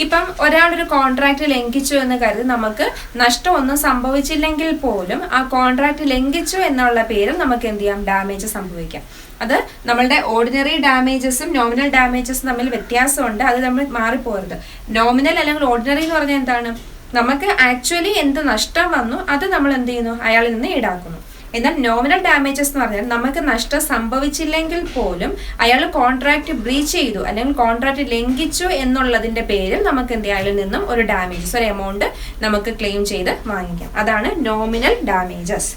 ഇപ്പം ഒരാളൊരു കോൺട്രാക്ട് ലംഘിച്ചു എന്ന് കരുതി നമുക്ക് നഷ്ടമൊന്നും സംഭവിച്ചില്ലെങ്കിൽ പോലും ആ കോൺട്രാക്ട് ലംഘിച്ചു എന്നുള്ള പേരിൽ നമുക്ക് എന്ത് ചെയ്യാം, ഡാമേജ് സംഭവിക്കാം. അത് നമ്മളുടെ ഓർഡിനറി ഡാമേജസും നോമിനൽ ഡാമേജസും തമ്മിൽ വ്യത്യാസമുണ്ട്, അത് നമ്മൾ മാറിപ്പോകരുത്. നോമിനൽ അല്ലെങ്കിൽ ഓർഡിനറി എന്ന് പറഞ്ഞാൽ എന്താണ്, നമുക്ക് ആക്ച്വലി എന്ത് നഷ്ടം വന്നു അത് നമ്മൾ എന്ത് ചെയ്യുന്നു, അയാളിൽ നിന്ന് ഈടാക്കുന്നു. എന്നാൽ നോമിനൽ ഡാമേജസ് എന്ന് പറഞ്ഞാൽ നമുക്ക് നഷ്ടം സംഭവിച്ചില്ലെങ്കിൽ പോലും അയാൾ കോൺട്രാക്ട് ബ്രീച്ച് ചെയ്തു അല്ലെങ്കിൽ കോൺട്രാക്ട് ലംഘിച്ചു എന്നുള്ളതിന്റെ പേരിൽ നമുക്ക് എന്ത് അയാളിൽ നിന്നും ഒരു ഡാമേജസ്, ഒരു എമൗണ്ട് നമുക്ക് ക്ലെയിം ചെയ്ത് വാങ്ങിക്കാം. അതാണ് നോമിനൽ ഡാമേജസ്.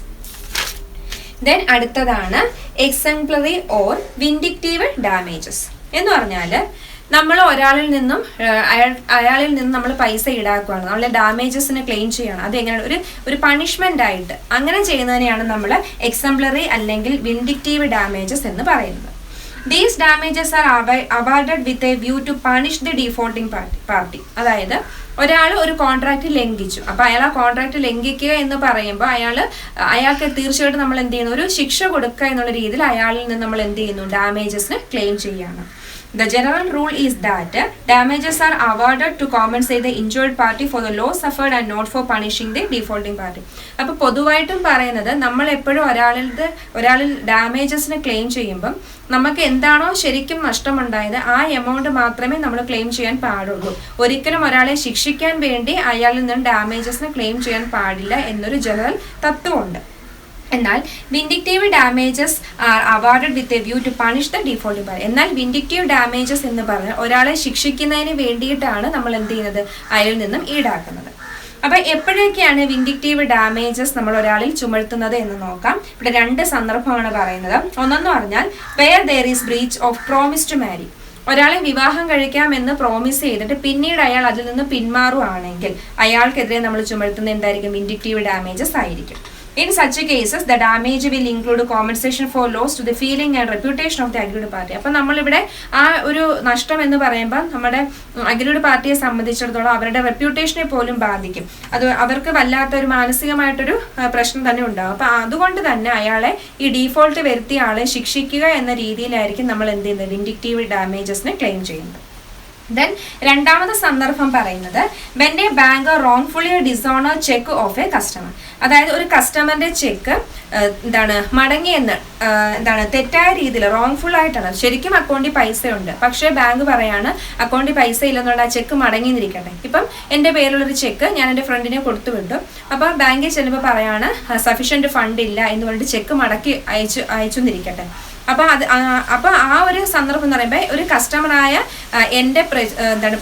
ദെൻ അടുത്തതാണ് എക്സംപ്ലറി ഓർ വിൻഡിക്റ്റീവ് ഡാമേജസ് എന്ന് പറഞ്ഞാൽ നമ്മൾ ഒരാളിൽ നിന്നും നമ്മൾ പൈസ ഈടാക്കുകയാണ്, നമ്മളെ ഡാമേജസിന് ക്ലെയിം ചെയ്യണം. അത് എങ്ങനെയാണ് ഒരു പണിഷ്മെന്റ് ആയിട്ട് അങ്ങനെ ചെയ്യുന്നതിനെയാണ് നമ്മൾ എക്സംപ്ലറി അല്ലെങ്കിൽ വിൻഡിക്റ്റീവ് ഡാമേജസ് എന്ന് പറയുന്നത്. These damages are awarded with a view to punish the defaulting party. അതായത് ഒരാൾ ഒരു കോൺട്രാക്ട് ലംഘിച്ചു, അപ്പൊ അയാൾ ആ കോൺട്രാക്ട് ലംഘിക്കുക എന്ന് പറയുമ്പോൾ അയാൾക്ക് തീർച്ചയായിട്ടും നമ്മൾ എന്ത് ചെയ്യുന്നു, ഒരു ശിക്ഷ കൊടുക്കുക എന്നുള്ള രീതിയിൽ അയാളിൽ നിന്ന് നമ്മൾ എന്ത് ചെയ്യുന്നു, ഡാമേജസിന് ക്ലെയിം ചെയ്യാണ്. The general rule is that damages are awarded to compensate the injured party for the loss suffered and not for punishing the defaulting party. അപ്പോൾ പൊതുവായിട്ടും പറയുന്നത് നമ്മൾ എപ്പോഴും ഒരാളിൽ ഡാമേജസിന് ക്ലെയിം ചെയ്യുമ്പം നമുക്ക് എന്താണോ ശരിക്കും നഷ്ടമുണ്ടായത് ആ എമൗണ്ട് മാത്രമേ നമ്മൾ ക്ലെയിം ചെയ്യാൻ പാടുള്ളൂ. ഒരിക്കലും ഒരാളെ ശിക്ഷിക്കാൻ വേണ്ടി അയാളിൽ നിന്ന് ഡാമേജസിന് ക്ലെയിം ചെയ്യാൻ പാടില്ല എന്നൊരു ജനറൽ തത്വമുണ്ട്. എന്നാൽ vindictive damages are awarded with a view to punish the defaulting party. എന്നാൽ വിൻഡിക്റ്റീവ് ഡാമേജസ് എന്ന് പറഞ്ഞാൽ ഒരാളെ ശിക്ഷിക്കുന്നതിന് വേണ്ടിയിട്ടാണ് നമ്മൾ എന്ത് ചെയ്യുന്നത്, അയാളിൽ നിന്നും ഈടാക്കുന്നത്. അപ്പൊ എപ്പോഴൊക്കെയാണ് വിൻഡിക്റ്റീവ് ഡാമേജസ് നമ്മൾ ഒരാളിൽ ചുമത്തുന്നത് എന്ന് നോക്കാം. ഇവിടെ 2 സന്ദർഭമാണ് പറയുന്നത്. ഒന്നെന്ന് പറഞ്ഞാൽ where there is breach of promise to marry. ഒരാളെ വിവാഹം കഴിക്കാമെന്ന് പ്രോമിസ് ചെയ്തിട്ട് പിന്നീട് അയാൾ അതിൽ നിന്ന് പിന്മാറുകയാണെങ്കിൽ അയാൾക്കെതിരെ നമ്മൾ ചുമത്തുന്ന എന്തായിരിക്കും, വിൻഡിക്റ്റീവ് ഡാമേജസ് ആയിരിക്കും. In such cases, the damage will include compensation for loss to the feeling and reputation of the aggrieved party. അപ്പം നമ്മളിവിടെ ആ ഒരു നഷ്ടം എന്ന് പറയുമ്പോൾ നമ്മുടെ അഗ്രീവ്ഡ് പാർട്ടിയെ സംബന്ധിച്ചിടത്തോളം അവരുടെ റെപ്യൂട്ടേഷനെ പോലും ബാധിക്കും. അത് അവർക്ക് വല്ലാത്തൊരു മാനസികമായിട്ടൊരു പ്രശ്നം തന്നെ ഉണ്ടാകും. അപ്പം അതുകൊണ്ട് തന്നെ അയാളെ ഈ ഡീഫോൾട്ട് വരുത്തിയ ആളെ ശിക്ഷിക്കുക എന്ന രീതിയിലായിരിക്കും നമ്മൾ എന്ത് ചെയ്യുന്നത്, വിൻഡിക്റ്റീവ് ഡാമേജസിനെ ക്ലെയിം ചെയ്യുന്നത്. ദെൻ രണ്ടാമത്തെ സന്ദർഭം പറയുന്നത് when a bank wrongfully dishonor check of a customer. അതായത് ഒരു കസ്റ്റമറിന്റെ ചെക്ക് മടങ്ങിയെന്ന് തെറ്റായ രീതിയിൽ റോങ്ഫുൾ ആയിട്ടാണ്, ശരിക്കും അക്കൗണ്ടിൽ പൈസയുണ്ട് പക്ഷേ ബാങ്ക് പറയാണ് അക്കൗണ്ടിൽ പൈസ ഇല്ലെന്നുള്ള ആ ചെക്ക് മടങ്ങിയിരിക്കട്ടെ. ഇപ്പം എൻ്റെ പേരിലുള്ളൊരു ചെക്ക് ഞാൻ എൻ്റെ ഫ്രണ്ടിനെ കൊടുത്തു വിട്ടു, അപ്പോൾ ബാങ്കിൽ ചെല്ലുമ്പോൾ പറയാണ് സഫീഷ്യൻറ്റ് ഫണ്ട് ഇല്ല എന്ന് പറഞ്ഞിട്ട് ചെക്ക് മടക്കി അയച്ചെന്നിരിക്കട്ടെ. അപ്പോൾ ആ ഒരു സന്ദർഭം എന്ന് പറയുമ്പോൾ ഒരു കസ്റ്റമറായ എൻ്റെ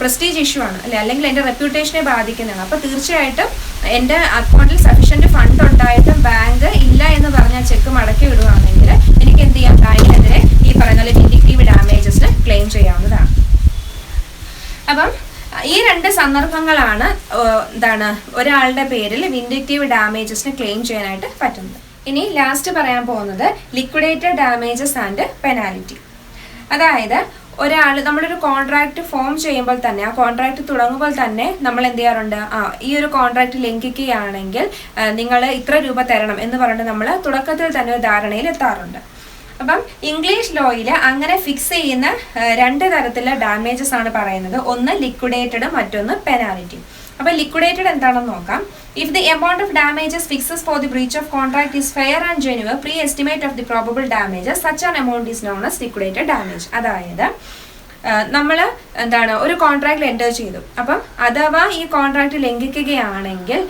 പ്രസ്റ്റീജ് ഇഷ്യൂ ആണ് അല്ലെ, അല്ലെങ്കിൽ എൻ്റെ റെപ്യൂട്ടേഷനെ ബാധിക്കുന്നതാണ്. അപ്പോൾ തീർച്ചയായിട്ടും എൻ്റെ അക്കൗണ്ടിൽ സഫീഷ്യൻറ്റ് ഫണ്ട് ഉണ്ടായിട്ടും ബാങ്ക് ഇല്ല എന്ന് പറഞ്ഞാൽ ചെക്ക് മടക്കി വിടുകയാണെങ്കിൽ എനിക്ക് എന്ത് ചെയ്യാം, ബാങ്കിനെതിരെ ഈ പറയുന്ന പോലെ വിൻഡിക്റ്റീവ് ഡാമേജസിന് ക്ലെയിം ചെയ്യാവുന്നതാണ്. അപ്പം ഈ 2 സന്ദർഭങ്ങളാണ് ഒരാളുടെ പേരിൽ വിൻഡിക്റ്റീവ് ഡാമേജസിന് ക്ലെയിം ചെയ്യാനായിട്ട് പറ്റുന്നത്. ഇനി ലാസ്റ്റ് പറയാൻ പോകുന്നത് ലിക്വിഡേറ്റഡ് ഡാമേജസ് ആൻഡ് പെനാലിറ്റി. അതായത് നമ്മളൊരു കോൺട്രാക്ട് ഫോം ചെയ്യുമ്പോൾ തന്നെ, ആ കോൺട്രാക്ട് തുടങ്ങുമ്പോൾ തന്നെ നമ്മൾ എന്ത് ചെയ്യാറുണ്ട്, ഈ ഒരു കോൺട്രാക്ട് ലംഘിക്കുകയാണെങ്കിൽ നിങ്ങൾ ഇത്ര രൂപ തരണം എന്ന് പറഞ്ഞിട്ട് നമ്മൾ തുടക്കത്തിൽ തന്നെ ഒരു ധാരണയിൽ എത്താറുണ്ട്. അപ്പം ഇംഗ്ലീഷ് ലോയിൽ അങ്ങനെ ഫിക്സ് ചെയ്യുന്ന 2 തരത്തിലുള്ള ഡാമേജസ് ആണ് പറയുന്നത്. ഒന്ന് ലിക്വിഡേറ്റഡ്, മറ്റൊന്ന് പെനാലിറ്റി. അപ്പൊ ലിക്വിഡേറ്റഡ് എന്താണെന്ന് നോക്കാം. If the amount of damages fixed for the breach of contract is fair and genuine pre-estimate of the probable damages, such an amount is known as liquidated damage. അതായത് നമ്മൾ എന്താണ് ഒരു കോൺട്രാക്റ്റിൽ enter ചെയ്തു. അപ്പം അഥവാ ഈ കോൺട്രാക്റ്റ് ലംഘിക്കുകയാണെങ്കിൽ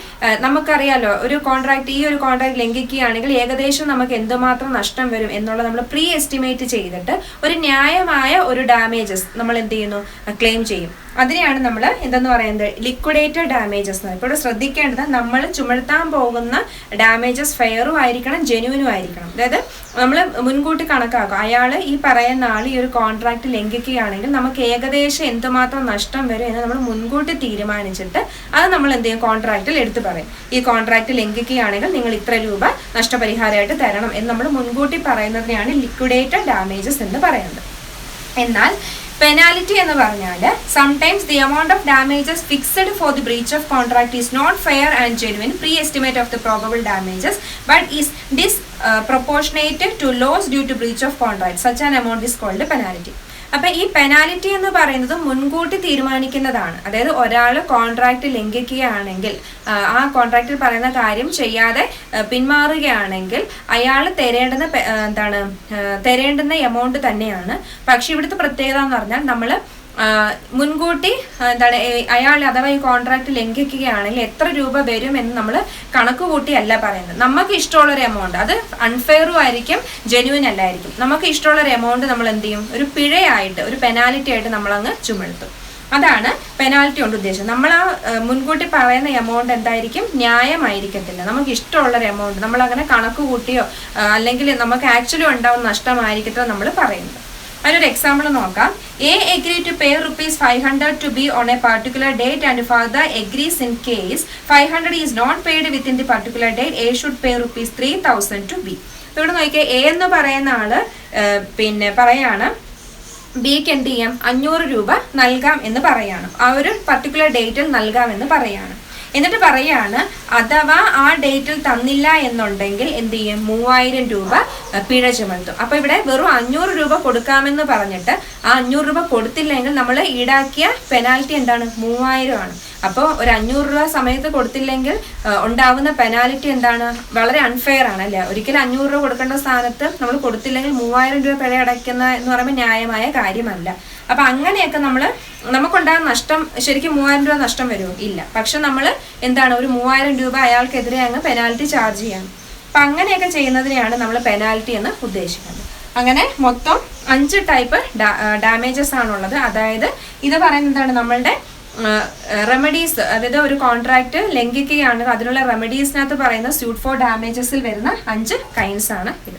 നമുക്കറിയാലോ ഈ ഒരു കോൺട്രാക്ട് ലംഘിക്കുകയാണെങ്കിൽ ഏകദേശം നമുക്ക് എന്തുമാത്രം നഷ്ടം വരും എന്നുള്ളത് നമ്മൾ പ്രീ എസ്റ്റിമേറ്റ് ചെയ്തിട്ട് ഒരു ന്യായമായ ഒരു ഡാമേജസ് നമ്മൾ എന്ത് ചെയ്യുന്നു, ക്ലെയിം ചെയ്യും. അതിനെയാണ് നമ്മൾ എന്തെന്ന് പറയുന്നത്, ലിക്വിഡേറ്റഡ് ഡാമേജസ് എന്ന്. ഇപ്പോൾ ഇവിടെ ശ്രദ്ധിക്കേണ്ടത് നമ്മൾ ചുമത്താൻ പോകുന്ന ഡാമേജസ് ഫെയറും ആയിരിക്കണം, ജെന്യൂനും ആയിരിക്കണം. അതായത് നമ്മൾ മുൻകൂട്ടി കണക്കാക്കും, അയാൾ ഈ പറയുന്ന ആൾ ഈ ഒരു കോൺട്രാക്ട് ലംഘിക്കുകയാണെങ്കിൽ നമുക്ക് ഏകദേശം എന്തുമാത്രം നഷ്ടം വരും എന്ന് നമ്മൾ മുൻകൂട്ടി തീരുമാനിച്ചിട്ട് അത് നമ്മൾ എന്ത് ചെയ്യും, കോൺട്രാക്റ്റിൽ എടുത്തു പറയും. ഈ കോൺട്രാക്ട് ലംഘിക്കുകയാണെങ്കിൽ നിങ്ങൾ ഇത്ര രൂപ നഷ്ടപരിഹാരമായിട്ട് തരണം എന്ന് നമ്മൾ മുൻകൂട്ടി പറയുന്നതിനെയാണ് ലിക്വിഡേറ്റഡ് ഡാമേജസ് എന്ന് പറയുന്നത്. എന്നാൽ പെനാലിറ്റി എന്ന് പറഞ്ഞാൽ sometimes the amount of damages fixed for the breach of contract is not fair and genuine pre estimate of the probable damages but is disproportionate to loss due to breach of contract such an amount is called penalty. അപ്പൊ ഈ penalty എന്ന് പറയുന്നത് മുൻകൂട്ടി തീരുമാനിക്കുന്നതാണ്. അതായത് ഒരാൾ contract ലംഘിക്കുകയാണെങ്കിൽ, ആ കോൺട്രാക്റ്റിൽ പറയുന്ന കാര്യം ചെയ്യാതെ പിന്മാറുകയാണെങ്കിൽ അയാൾ തരേണ്ടുന്ന എമൗണ്ട് തന്നെയാണ്. പക്ഷെ ഇവിടുത്തെ പ്രത്യേകത എന്ന് പറഞ്ഞാൽ നമ്മൾ മുൻകൂട്ടി അയാൾ അഥവാ ഈ കോൺട്രാക്ട് ലംഘിക്കുകയാണെങ്കിൽ എത്ര രൂപ വരും എന്ന് നമ്മൾ കണക്ക് കൂട്ടിയല്ല പറയുന്നത്. നമുക്ക് ഇഷ്ടമുള്ളൊരു എമൗണ്ട്, അത് അൺഫെയറും ആയിരിക്കും, ജെന്യുവൻ അല്ലായിരിക്കും. നമുക്ക് ഇഷ്ടമുള്ളൊരു എമൗണ്ട് നമ്മൾ എന്ത് ചെയ്യും, ഒരു പിഴയായിട്ട്, ഒരു പെനാലിറ്റി ആയിട്ട് നമ്മളങ്ങ് ചുമത്തും. അതാണ് പെനാൽറ്റി കൊണ്ട് ഉദ്ദേശിച്ചത്. നമ്മൾ ആ മുൻകൂട്ടി പറയുന്ന എമൗണ്ട് എന്തായിരിക്കും, ന്യായമായിരിക്കത്തില്ല. നമുക്ക് ഇഷ്ടമുള്ളൊരു എമൗണ്ട് നമ്മളങ്ങനെ കണക്ക് കൂട്ടിയോ അല്ലെങ്കിൽ നമുക്ക് ആക്ച്വലി ഉണ്ടാവുന്ന നഷ്ടമായിരിക്കത്തില്ല നമ്മൾ പറയുന്നത്. അതിനൊരു എക്സാമ്പിൾ നോക്കാം. A agree to pay ₹500 to be on a particular date and further agrees in case 500 is not paid within the particular date, A should pay ₹3,000 to B. ഇവിടെ നോക്കിയാൽ എ എന്ന് പറയുന്ന ആള് പറയാണ് ബിക്ക് എന്ത് ചെയ്യാം, 500 രൂപ നൽകാം എന്ന് പറയാണ്, ആ ഒരു പർട്ടിക്കുലർ ഡേറ്റിൽ നൽകാം എന്ന് പറയാണ്. എന്നിട്ട് പറയാണ് അഥവാ ആ ഡേറ്റിൽ തന്നില്ല എന്നുണ്ടെങ്കിൽ എന്ത് ചെയ്യും, 3000 രൂപ പിഴ ചുമത്തും. അപ്പൊ ഇവിടെ വെറും 500 രൂപ കൊടുക്കാമെന്ന് പറഞ്ഞിട്ട് ആ 500 രൂപ കൊടുത്തില്ലെങ്കിൽ നമ്മൾ ഈടാക്കിയ പെനാൽറ്റി എന്താണ്, 3000 ആണ്. അപ്പോൾ ഒരു 500 രൂപ സമയത്ത് കൊടുത്തില്ലെങ്കിൽ ഉണ്ടാവുന്ന പെനാലിറ്റി എന്താണ്, വളരെ അൺഫെയർ ആണ് അല്ലേ. ഒരിക്കലും 500 രൂപ കൊടുക്കേണ്ട സ്ഥാനത്ത് നമ്മൾ കൊടുത്തില്ലെങ്കിൽ 3000 രൂപ പിഴ അടയ്ക്കുന്ന എന്ന് പറയുമ്പോൾ ന്യായമായ കാര്യമല്ല. അപ്പൊ അങ്ങനെയൊക്കെ നമുക്കുണ്ടാകുന്ന നഷ്ടം ശരിക്കും 3000 രൂപ നഷ്ടം വരുമോ, ഇല്ല. പക്ഷെ നമ്മൾ എന്താണ്, ഒരു 3000 രൂപ അയാൾക്കെതിരെ അങ്ങ് പെനാൽറ്റി ചാർജ് ചെയ്യാം. അപ്പൊ അങ്ങനെയൊക്കെ ചെയ്യുന്നതിനെയാണ് നമ്മൾ പെനാൽറ്റി എന്ന് ഉദ്ദേശിക്കുന്നത്. അങ്ങനെ മൊത്തം 5 ടൈപ്പ് ഡാമേജസ് ആണുള്ളത്. അതായത് ഇത് പറയുന്നതാണ് നമ്മളുടെ റെമഡീസ്. അതായത് ഒരു കോൺട്രാക്ട് ലംഘിക്കുകയാണെങ്കിൽ അതിനുള്ള റെമഡീസിനകത്ത് പറയുന്ന സ്യൂട്ട് ഫോർ ഡാമേജസിൽ വരുന്ന 5 കൈൻഡ്സ് ആണ് ഇത്.